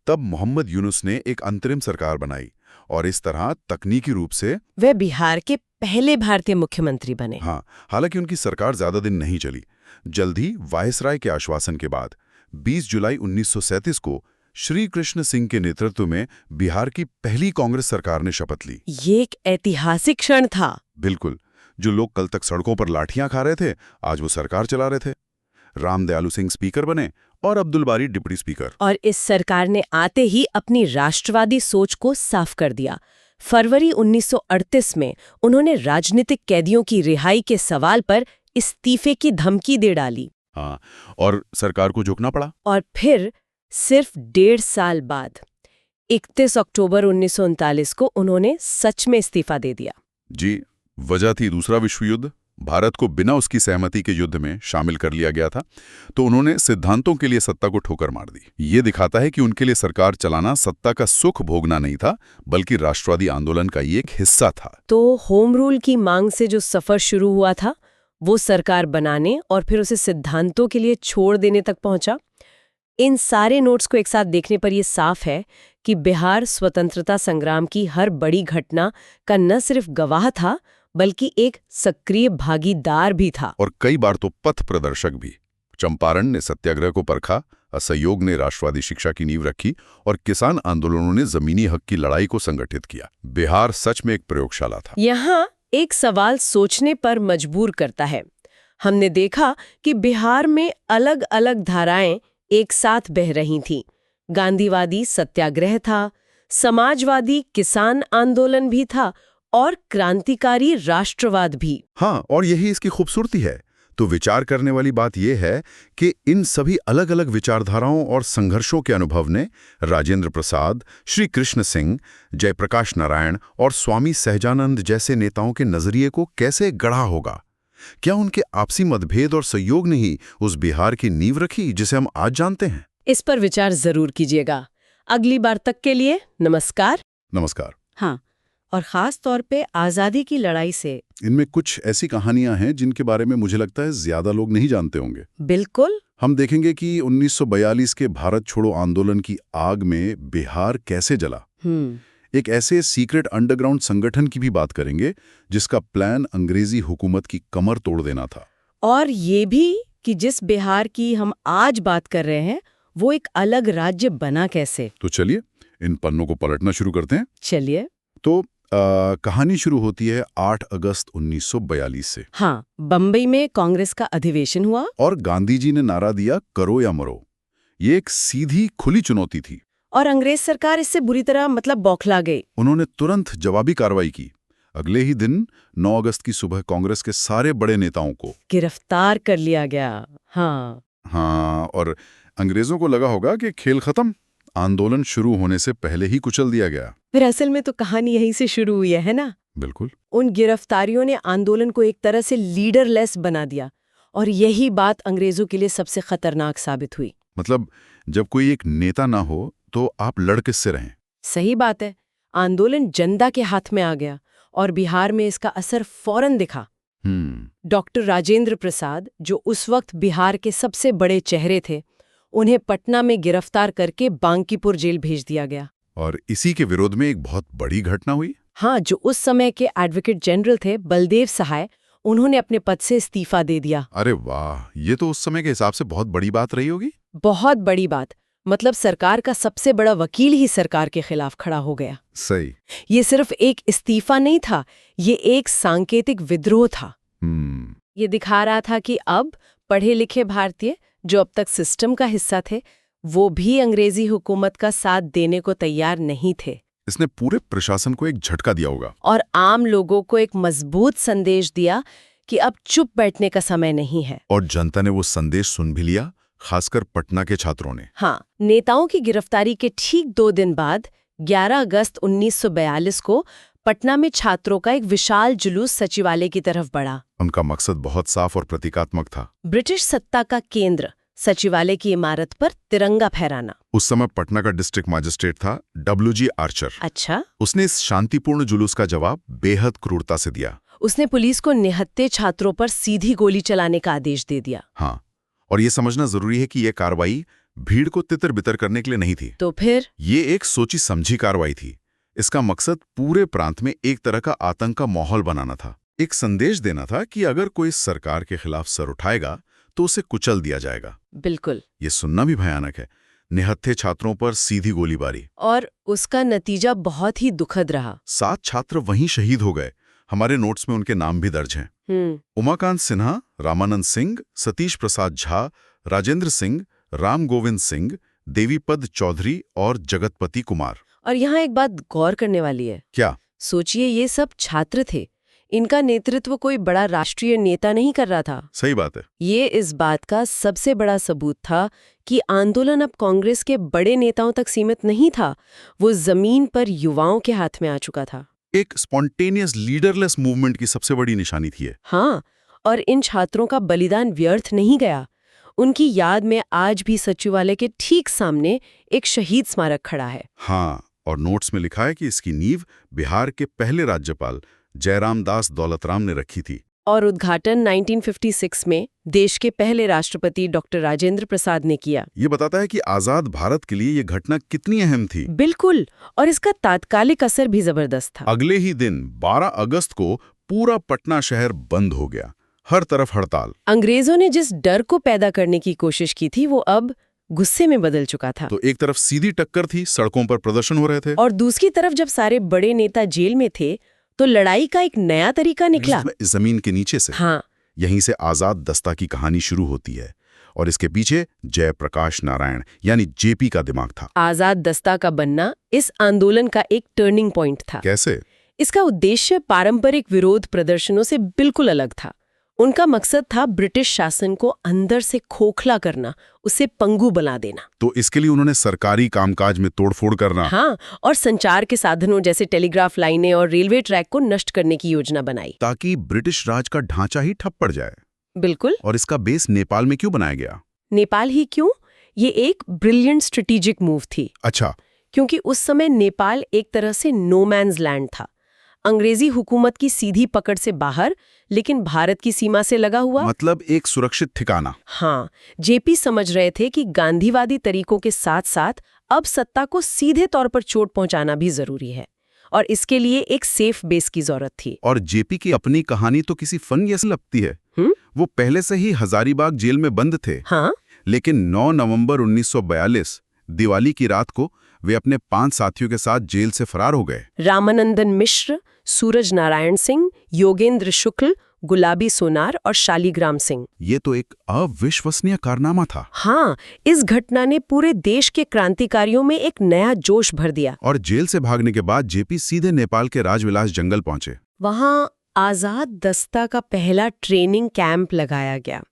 तब मोहम्मद यूनुस ने एक अंतरिम सरकार बनाई और इस तरह तकनीकी रूप से वे बिहार के पहले भारतीय मुख्यमंत्री बने। हाँ, हालांकि उनकी सरकार ज्यादा दिन नहीं चली। जल्द ही वायसराय के आश्वासन के बाद 20 जुलाई 1937 को श्री कृष्ण सिंह के नेतृत्व में बिहार की पहली कांग्रेस सरकार ने शपथ ली। ये एक ऐतिहासिक क्षण था। बिल्कुल। जो लोग कल तक सड़कों पर लाठियां खा रहे थे, आज वो सरकार चला रहे थे। रामदयालु सिंह स्पीकर बने और अब्दुल बारी डिप्टी स्पीकर। और इस सरकार ने आते ही अपनी राष्ट्रवादी सोच को साफ कर दिया। फरवरी 1938 में उन्होंने राजनीतिक कैदियों की रिहाई के सवाल पर इस्तीफे की धमकी दे डाली। हाँ, और सरकार को झुकना पड़ा। और फिर सिर्फ 1.5 साल बाद 31 अक्टूबर 1939 को उन्होंने सच में इस्तीफा दे दिया। जी, वजह थी दूसरा विश्व युद्ध। भारत को बिना उसकी सहमति के युद्ध में शामिल कर लिया गया था, तो उन्होंने सिद्धांतों के लिए सत्ता को ठोकर मार दी। ये दिखाता है कि उनके लिए सरकार चलाना सत्ता का सुख भोगना नहीं था, बल्कि राष्ट्रवादी आंदोलन का ही एक हिस्सा था। तो होम रूल की मांग से जो सफर शुरू हुआ था, वो सरकार बनाने और फिर उसे सिद्धांतों के लिए छोड़ देने तक पहुंचा। इन सारे नोट्स को एक साथ देखने पर यह साफ है कि बिहार स्वतंत्रता संग्राम की हर बड़ी घटना का न सिर्फ गवाह था, बल्कि एक सक्रिय भागीदार भी था। और कई बार तो पथ प्रदर्शक भी। चंपारण ने सत्याग्रह को परखा, असहयोग ने राष्ट्रवादी शिक्षा की नींव रखी और किसान आंदोलनों ने जमीनी हक की लड़ाई को संगठित किया। बिहार सच में एक प्रयोगशाला था। यहाँ एक सवाल सोचने पर मजबूर करता है। हमने देखा कि बिहार में अलग अलग धाराएं एक साथ बह रही थीं। गांधीवादी सत्याग्रह था, समाजवादी किसान आंदोलन भी था और क्रांतिकारी राष्ट्रवाद भी। हाँ, और यही इसकी खूबसूरती है। तो विचार करने वाली बात यह है कि इन सभी अलग अलग विचारधाराओं और संघर्षों के अनुभव ने राजेंद्र प्रसाद, श्री कृष्ण सिंह, जयप्रकाश नारायण और स्वामी सहजानंद जैसे नेताओं के नजरिए को कैसे गढ़ा होगा। क्या उनके आपसी मतभेद और सहयोग ने ही उस बिहार की नींव रखी जिसे हम आज जानते हैं? इस पर विचार जरूर कीजिएगा। अगली बार तक के लिए नमस्कार। नमस्कार। हाँ, और खास तौर पे आज़ादी की लड़ाई से इनमें कुछ ऐसी कहानियां हैं जिनके बारे में मुझे लगता है ज्यादा लोग नहीं जानते होंगे। बिल्कुल। हम देखेंगे कि 1942 के भारत छोड़ो आंदोलन की आग में बिहार कैसे जला। एक ऐसे सीक्रेट अंडरग्राउंड संगठन की भी बात करेंगे जिसका प्लान अंग्रेजी हुकूमत की कमर तोड़ देना था। और ये भी कि जिस बिहार की हम आज बात कर रहे हैं वो एक अलग राज्य बना कैसे। तो चलिए इन पन्नों को पलटना शुरू करते हैं। चलिए। तो कहानी शुरू होती है 8 अगस्त 1942 से। हाँ, बम्बई में कांग्रेस का अधिवेशन हुआ और गांधी जी ने नारा दिया, करो या मरो। ये एक सीधी खुली चुनौती थी और अंग्रेज सरकार इससे बुरी तरह बौखला गई। उन्होंने तुरंत जवाबी कार्रवाई की। अगले ही दिन 9 अगस्त की सुबह कांग्रेस के सारे बड़े नेताओं को गिरफ्तार कर लिया गया। हाँ, और अंग्रेजों को लगा होगा कि खेल खत्म, आंदोलन शुरू होने से पहले ही कुचल दिया गया। फिर असल में तो कहानी यहीं से शुरू हुई है ना। बिल्कुल। उन गिरफ्तारियों ने आंदोलन को एक तरह से लीडरलेस बना दिया और यही बात अंग्रेजों के लिए सबसे खतरनाक साबित हुई। मतलब जब कोई एक नेता ना हो तो आप लड़ किससे रहें? सही बात है। आंदोलन जनता के हाथ में आ गया और बिहार में इसका असर फौरन दिखा। डॉक्टर राजेंद्र प्रसाद, जो उस वक्त बिहार के सबसे बड़े चेहरे थे, उन्हें पटना में गिरफ्तार करके बांकीपुर जेल भेज दिया गया। और इसी के विरोध में एक बहुत बड़ी घटना हुई। हाँ, जो उस समय के एडवोकेट जनरल थे बलदेव सहाय, उन्होंने अपने पद से इस्तीफा दे दिया। अरे वाह, ये तो उस समय के हिसाब से बहुत बड़ी बात रही होगी। बहुत बड़ी बात। मतलब सरकार का सबसे बड़ा वकील ही सरकार के खिलाफ खड़ा हो गया। सही। ये सिर्फ एक इस्तीफा नहीं था, ये एक सांकेतिक विद्रोह था। ये दिखा रहा था कि अब पढ़े लिखे भारतीय जो अब तक सिस्टम का हिस्सा थे, वो भी अंग्रेजी हुकूमत का साथ देने को तैयार नहीं थे। इसने पूरे प्रशासन को एक झटका दिया होगा और आम लोगों को एक मजबूत संदेश दिया कि अब चुप बैठने का समय नहीं है। और जनता ने वो संदेश सुन भी लिया, खासकर पटना के छात्रों ने। हाँ, नेताओं की गिरफ्तारी के ठीक 2 दिन बाद 11 अगस्त 1942 को पटना में छात्रों का एक विशाल जुलूस सचिवालय की तरफ बढ़ा। उनका मकसद बहुत साफ और प्रतीकात्मक था। ब्रिटिश सत्ता का केंद्र सचिवालय की इमारत पर तिरंगा फहराना। उस समय पटना का डिस्ट्रिक्ट मजिस्ट्रेट था W.G. आर्चर। अच्छा। उसने इस शांतिपूर्ण जुलूस का जवाब बेहद क्रूरता से दिया। उसने पुलिस को निहत्थे छात्रों पर सीधी गोली चलाने का आदेश दे दिया। हाँ, और ये समझना जरूरी है कि यह कार्रवाई भीड़ को तितर बितर करने के लिए नहीं थी। तो फिर ये एक सोची समझी कार्रवाई थी। इसका मकसद पूरे प्रांत में एक तरह का आतंक का माहौल बनाना था। एक संदेश देना था कि अगर कोई सरकार के खिलाफ सर उठाएगा तो उसे कुचल दिया जाएगा। बिल्कुल। ये सुनना भी भयानक है। निहत्थे छात्रों पर सीधी गोलीबारी, और उसका नतीजा बहुत ही दुखद रहा। 7 छात्र वहीं शहीद हो गए। हमारे नोट्स में उनके नाम भी दर्ज हैं। उमाकांत सिन्हा, रामानंद सिंह, सतीश प्रसाद झा, राजेंद्र सिंह, राम गोविंद सिंह, देवीपद चौधरी और जगतपति कुमार। और यहाँ एक बात गौर करने वाली है। क्या? सोचिए, ये सब छात्र थे। इनका नेतृत्व कोई बड़ा राष्ट्रीय नेता नहीं कर रहा था। सही बात है। ये इस बात का सबसे बड़ा सबूत था कि आंदोलन अब कांग्रेस के बड़े नेताओं तक सीमित नहीं था, वो जमीन पर युवाओं के हाथ में आ चुका था। एक स्पॉन्टेनियस लीडरलेस मूवमेंट की सबसे बड़ी निशानी थी ये। हाँ, और इन छात्रों का बलिदान व्यर्थ नहीं गया। उनकी याद में आज भी सचिवालय के ठीक सामने एक शहीद स्मारक खड़ा है। हाँ, और नोट्स में लिखा है कि इसकी नींव बिहार के पहले राज्यपाल जयराम दास दौलतराम ने रखी थी। और उद्घाटन 1956 में देश के पहले राष्ट्रपति डॉक्टर राजेंद्र प्रसाद ने किया। ये बताता है कि आजाद भारत के लिए ये घटना कितनी अहम थी। बिल्कुल, और इसका तात्कालिक असर भी जबरदस्त था। अगले ही दिन 12 अगस्त को पूरा पटना शहर बंद हो गया, हर तरफ हड़ताल। अंग्रेजों ने जिस डर को पैदा करने की कोशिश की थी वो अब गुस्से में बदल चुका था। तो एक तरफ सीधी टक्कर थी, सड़कों पर प्रदर्शन हो रहे थे, और दूसरी तरफ जब सारे बड़े नेता जेल में थे तो लड़ाई का एक नया तरीका निकला। जमीन के नीचे से। हाँ, यहीं से आजाद दस्ता की कहानी शुरू होती है और इसके पीछे जयप्रकाश नारायण यानी जेपी का दिमाग था। आजाद दस्ता का बनना इस आंदोलन का एक टर्निंग पॉइंट था। कैसे? इसका उद्देश्य पारंपरिक विरोध प्रदर्शनों से बिल्कुल अलग था। उनका मकसद था ब्रिटिश शासन को अंदर से खोखला करना, उसे पंगु बना देना। तो इसके लिए उन्होंने सरकारी कामकाज में तोड़फोड़ करना। हाँ, और संचार के साधनों जैसे टेलीग्राफ लाइनें और रेलवे ट्रैक को नष्ट करने की योजना बनाई, ताकि ब्रिटिश राज का ढांचा ही ठप पड़ जाए। बिल्कुल। और इसका बेस नेपाल में क्यों बनाया गया? नेपाल ही क्यों? ये एक ब्रिलियंट स्ट्रेटेजिक मूव थी। अच्छा। क्योंकि उस समय नेपाल एक तरह से नो मैन्स लैंड था, अंग्रेजी हुकूमत की सीधी पकड़ से बाहर, लेकिन भारत की सीमा से लगा हुआ। मतलब एक सुरक्षित ठिकाना। हाँ, जेपी समझ रहे थे कि गांधीवादी तरीकों के साथ साथ अब सत्ता को सीधे तौर पर चोट पहुंचाना भी जरूरी है, और इसके लिए एक सेफ बेस की जरूरत थी। और जेपी की अपनी कहानी तो किसी फन जैसी लगती है। वो पहले से ही हजारीबाग जेल में बंद थे। हाँ? लेकिन 9 नवंबर 1942 दिवाली की रात को वे अपने 5 साथियों के साथ जेल से फरार हो गए। रामानंदन मिश्र, सूरज नारायण सिंह, योगेंद्र शुक्ल, गुलाबी सोनार और शालीग्राम सिंह। ये तो एक अविश्वसनीय कारनामा था। हाँ, इस घटना ने पूरे देश के क्रांतिकारियों में एक नया जोश भर दिया। और जेल से भागने के बाद जेपी सीधे नेपाल के राजविलास जंगल पहुंचे। वहां आजाद दस्ता का पहला ट्रेनिंग कैंप लगाया गया,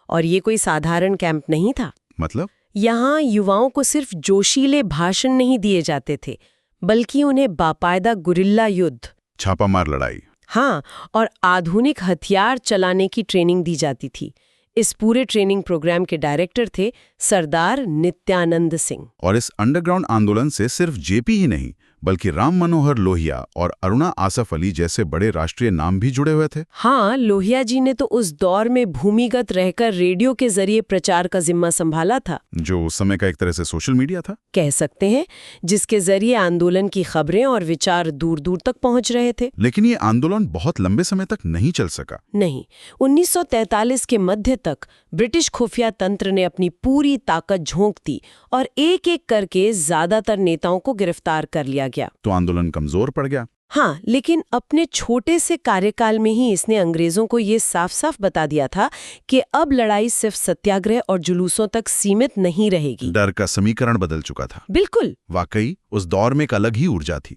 और ये कोई साधारण कैंप नहीं था। मतलब? यहाँ युवाओं को सिर्फ जोशीले भाषण नहीं दिए जाते थे, बल्कि उन्हें बाकायदा गुरिल्ला युद्ध, छापामार लड़ाई, हाँ, और आधुनिक हथियार चलाने की ट्रेनिंग दी जाती थी। इस पूरे ट्रेनिंग प्रोग्राम के डायरेक्टर थे सरदार नित्यानंद सिंह। और इस अंडरग्राउंड आंदोलन से सिर्फ जेपी ही नहीं, बल्कि राम मनोहर लोहिया और अरुणा आसफ अली जैसे बड़े राष्ट्रीय नाम भी जुड़े हुए थे। हाँ, लोहिया जी ने तो उस दौर में भूमिगत रहकर रेडियो के जरिए प्रचार का जिम्मा संभाला था, जो उस समय का एक तरह से सोशल मीडिया था, कह सकते हैं, जिसके जरिए आंदोलन की खबरें और विचार दूर दूर तक पहुंच रहे थे। लेकिन ये आंदोलन बहुत लंबे समय तक नहीं चल सका। नहीं, 1943 के मध्य तक ब्रिटिश खुफिया तंत्र ने अपनी पूरी ताकत झोंक दी और एक एक करके ज्यादातर नेताओं को गिरफ्तार कर लिया गया। तो आंदोलन कमजोर पड़ गया। हाँ, लेकिन अपने छोटे से कार्यकाल में ही इसने अंग्रेजों को ये साफ साफ बता दिया था कि अब लड़ाई सिर्फ सत्याग्रह और जुलूसों तक सीमित नहीं रहेगी। डर का समीकरण बदल चुका था। बिल्कुल। वाकई उस दौर में एक अलग ही ऊर्जा थी।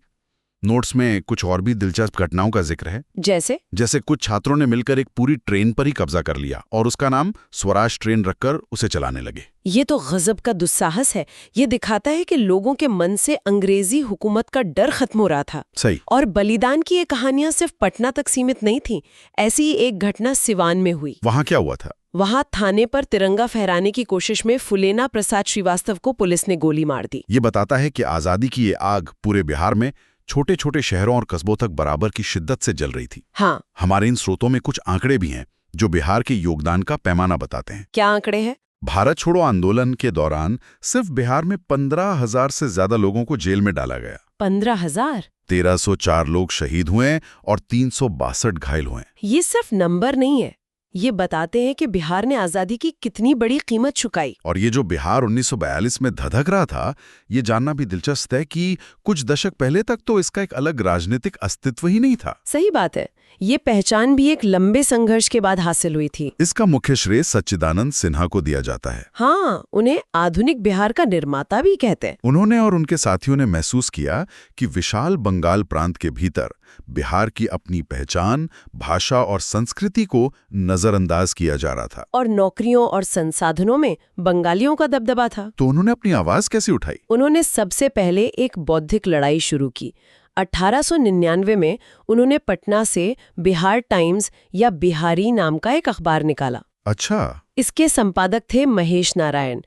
नोट्स में कुछ और भी दिलचस्प घटनाओं का जिक्र है। जैसे कुछ छात्रों ने मिलकर एक पूरी ट्रेन पर ही कब्जा कर लिया और उसका नाम स्वराज ट्रेन रखकर उसे चलाने लगे। ये तो गजब का दुस्साहस है। ये दिखाता है कि लोगों के मन से अंग्रेजी हुकूमत का डर खत्म हो रहा था। सही। और बलिदान की ये कहानियां सिर्फ पटना तक सीमित नहीं थीं। ऐसी ही एक घटना सिवान में हुई। वहां क्या हुआ था? वहां थाने पर तिरंगा फहराने की कोशिश में फुलेना प्रसाद श्रीवास्तव को पुलिस ने गोली मार दी। ये बताता है कि आजादी की ये आग पूरे बिहार में छोटे छोटे शहरों और कस्बों तक बराबर की शिद्दत से जल रही थी। हाँ। हमारे इन स्रोतों में कुछ आंकड़े भी हैं जो बिहार के योगदान का पैमाना बताते हैं। क्या आंकड़े हैं? भारत छोड़ो आंदोलन के दौरान सिर्फ बिहार में 15,000 से ज्यादा लोगों को जेल में डाला गया। 15,000। 1304 लोग शहीद हुए और 362 घायल हुए। ये सिर्फ नंबर नहीं है, ये बताते हैं कि बिहार ने आजादी की कितनी बड़ी कीमत चुकाई। और ये जो बिहार 1942 में धधक रहा था, ये जानना भी दिलचस्प है कि कुछ दशक पहले तक तो इसका एक अलग राजनीतिक अस्तित्व ही नहीं था। सही बात है, ये पहचान भी एक लंबे संघर्ष के बाद हासिल हुई थी। इसका मुख्य श्रेय सच्चिदानंद सिन्हा को दिया जाता है। हाँ, उन्हें आधुनिक बिहार का निर्माता भी कहते हैं। उन्होंने और उनके साथियों ने महसूस किया कि विशाल बंगाल प्रांत के भीतर बिहार की अपनी पहचान, भाषा और संस्कृति को नजरअंदाज किया जा रहा था। और नौकरियों और संसाधनों में बंगालियों का दबदबा था। तो उन्होंने अपनी आवाज कैसे उठाई? उन्होंने सबसे पहले एक बौद्धिक लड़ाई शुरू की। 1899 में उन्होंने पटना से बिहार टाइम्स या बिहारी नाम का एक अखबार निकाला। अच्छा, इसके संपादक थे महेश नारायण,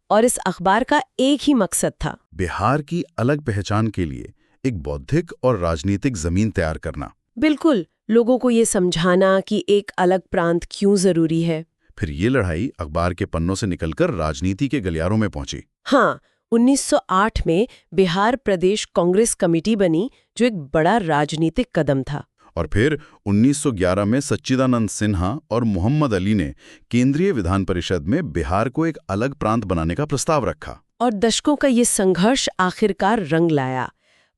और इस अखबार का एक ही मकसद था, बिहार की अलग पहचान के लिए एक बौद्धिक और राजनीतिक जमीन तैयार करना। बिल्कुल, लोगों को ये समझाना कि एक अलग प्रांत क्यों जरूरी है। फिर ये लड़ाई अखबार के पन्नों से निकलकर राजनीति के गलियारों में पहुंची। हाँ, 1908 में बिहार प्रदेश कांग्रेस कमेटी बनी, जो एक बड़ा राजनीतिक कदम था। और फिर 1911 में सच्चिदानंद सिन्हा और मोहम्मद अली ने केंद्रीय विधान परिषद में बिहार को एक अलग प्रांत बनाने का प्रस्ताव रखा। और दशकों का ये संघर्ष आखिरकार रंग लाया।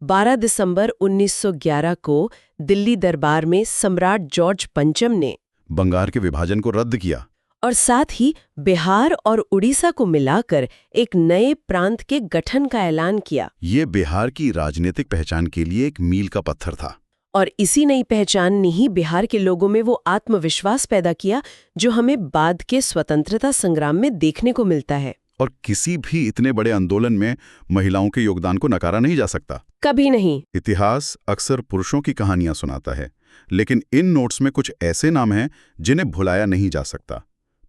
12 दिसंबर 1911 को दिल्ली दरबार में सम्राट जॉर्ज पंचम ने बंगाल के विभाजन को रद्द किया और साथ ही बिहार और उड़ीसा को मिलाकर एक नए प्रांत के गठन का ऐलान किया। ये बिहार की राजनीतिक पहचान के लिए एक मील का पत्थर था। और इसी नई पहचान ने ही बिहार के लोगों में वो आत्मविश्वास पैदा किया जो हमें बाद के स्वतंत्रता संग्राम में देखने को मिलता है। और किसी भी इतने बड़े आंदोलन में महिलाओं के योगदान को नकारा नहीं जा सकता। कभी नहीं। इतिहास अक्सर पुरुषों की कहानियां सुनाता है, लेकिन इन नोट्स में कुछ ऐसे नाम हैं जिन्हें भुलाया नहीं जा सकता।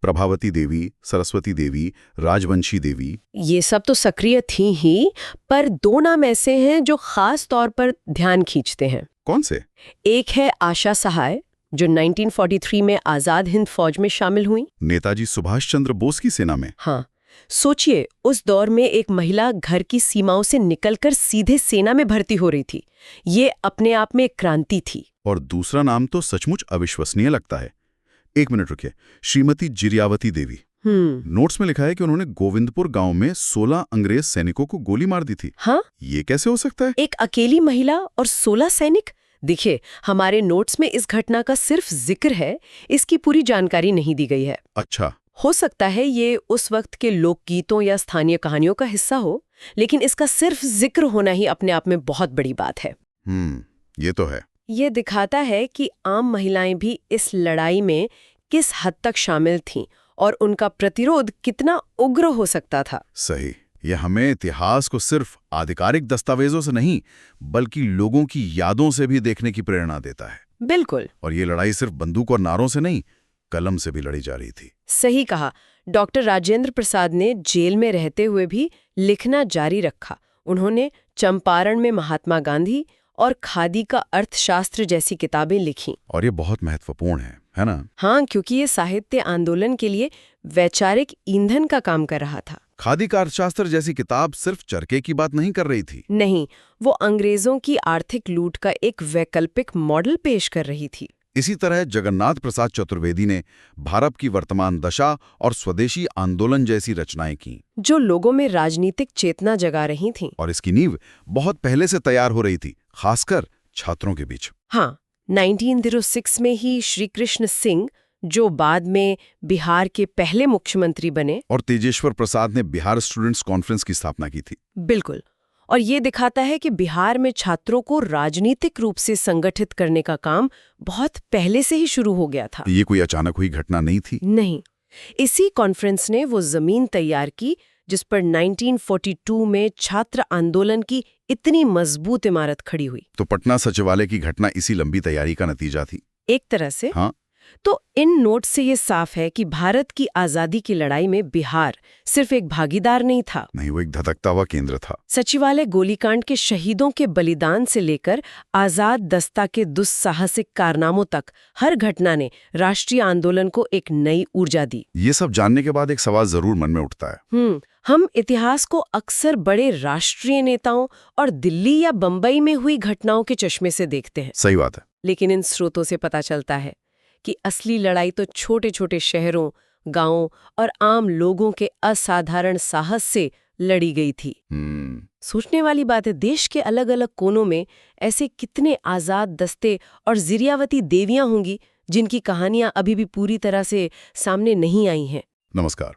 प्रभावती देवी, सरस्वती देवी, राजवंशी देवी, ये सब तो सक्रिय थी ही, पर 2 नाम ऐसे हैं जो खास तौर पर ध्यान खींचते हैं। कौन से? एक है आशा सहाय, जो 1943 में आजाद हिंद फौज में शामिल हुई, नेताजी सुभाष चंद्र बोस की सेना में। हाँ, सोचिए, उस दौर में एक महिला घर की सीमाओं से निकलकर सीधे सेना में भर्ती हो रही थी। ये अपने आप में एक क्रांति थी। और दूसरा नाम तो सचमुच अविश्वसनीय लगता है। 1 मिनट रुकिए, श्रीमती जिरियावती देवी। नोट्स में लिखा है कि उन्होंने गोविंदपुर गांव में 16 अंग्रेज सैनिकों को गोली मार दी थी। हाँ? ये कैसे हो सकता है? एक अकेली महिला और 16 सैनिक? देखिए, हमारे नोट्स में इस घटना का सिर्फ जिक्र है, इसकी पूरी जानकारी नहीं दी गई है। अच्छा। हो सकता है ये उस वक्त के लोकगीतों या स्थानीय कहानियों का हिस्सा हो, लेकिन इसका सिर्फ जिक्र होना ही अपने आप में बहुत बड़ी बात है। ये तो है। ये दिखाता है कि आम महिलाएं भी इस लड़ाई में किस हद तक शामिल थीं और उनका प्रतिरोध कितना उग्र हो सकता था। सही। यह हमें इतिहास को सिर्फ आधिकारिक दस्तावेजों से नहीं, बल्कि लोगों की यादों से भी देखने की प्रेरणा देता है। बिल्कुल। और ये लड़ाई सिर्फ बंदूक और नारों से नहीं, कलम से भी लड़ी जा रही थी। सही कहा। डॉक्टर राजेंद्र प्रसाद ने जेल में रहते हुए भी लिखना जारी रखा। उन्होंने चंपारण में महात्मा गांधी और खादी का अर्थशास्त्र जैसी किताबें लिखीं। और ये बहुत महत्वपूर्ण है ना? हाँ, क्योंकि ये साहित्य आंदोलन के लिए वैचारिक ईंधन का काम कर रहा था। खादी का अर्थशास्त्र जैसी किताब सिर्फ चरखे की बात नहीं कर रही थी। नहीं, वो अंग्रेजों की आर्थिक लूट का एक वैकल्पिक मॉडल पेश कर रही थी। इसी तरह जगन्नाथ प्रसाद चतुर्वेदी ने भारत की वर्तमान दशा और स्वदेशी आंदोलन जैसी रचनाएं की, जो लोगों में राजनीतिक चेतना जगा रही थीं। और इसकी नींव बहुत पहले से तैयार हो रही थी, खासकर छात्रों के बीच। हाँ, 1906 में ही श्री कृष्ण सिंह, जो बाद में बिहार के पहले मुख्यमंत्री बने, और तेजेश्वर प्रसाद ने बिहार स्टूडेंट्स कॉन्फ्रेंस की स्थापना की थी। बिल्कुल। और ये दिखाता है कि बिहार में छात्रों को राजनीतिक रूप से संगठित करने का काम बहुत पहले से ही शुरू हो गया था। ये कोई अचानक हुई घटना नहीं थी। नहीं, इसी कॉन्फ्रेंस ने वो जमीन तैयार की जिस पर 1942 में छात्र आंदोलन की इतनी मजबूत इमारत खड़ी हुई। तो पटना सचिवालय की घटना इसी लंबी तैयारी का नतीजा थी। एक तरह से। हाँ। तो इन नोट से ये साफ है कि भारत की आजादी की लड़ाई में बिहार सिर्फ एक भागीदार नहीं था। नहीं, वो एक धधकता हुआ केंद्र था। सचिवालय गोलीकांड के शहीदों के बलिदान से लेकर आजाद दस्ता के दुस्साहसिक कारनामों तक हर घटना ने राष्ट्रीय आंदोलन को एक नई ऊर्जा दी। ये सब जानने के बाद एक सवाल जरूर मन में उठता है। हम इतिहास को अक्सर बड़े राष्ट्रीय नेताओं और दिल्ली या बंबई में हुई घटनाओं के चश्मे से देखते हैं। सही बात है। लेकिन इन स्रोतों से पता चलता है कि असली लड़ाई तो छोटे छोटे शहरों, गांवों और आम लोगों के असाधारण साहस से लड़ी गई थी। सोचने वाली बात है, देश के अलग अलग कोनों में ऐसे कितने आजाद दस्ते और जिरियावती देवियां होंगी जिनकी कहानियां अभी भी पूरी तरह से सामने नहीं आई हैं। नमस्कार।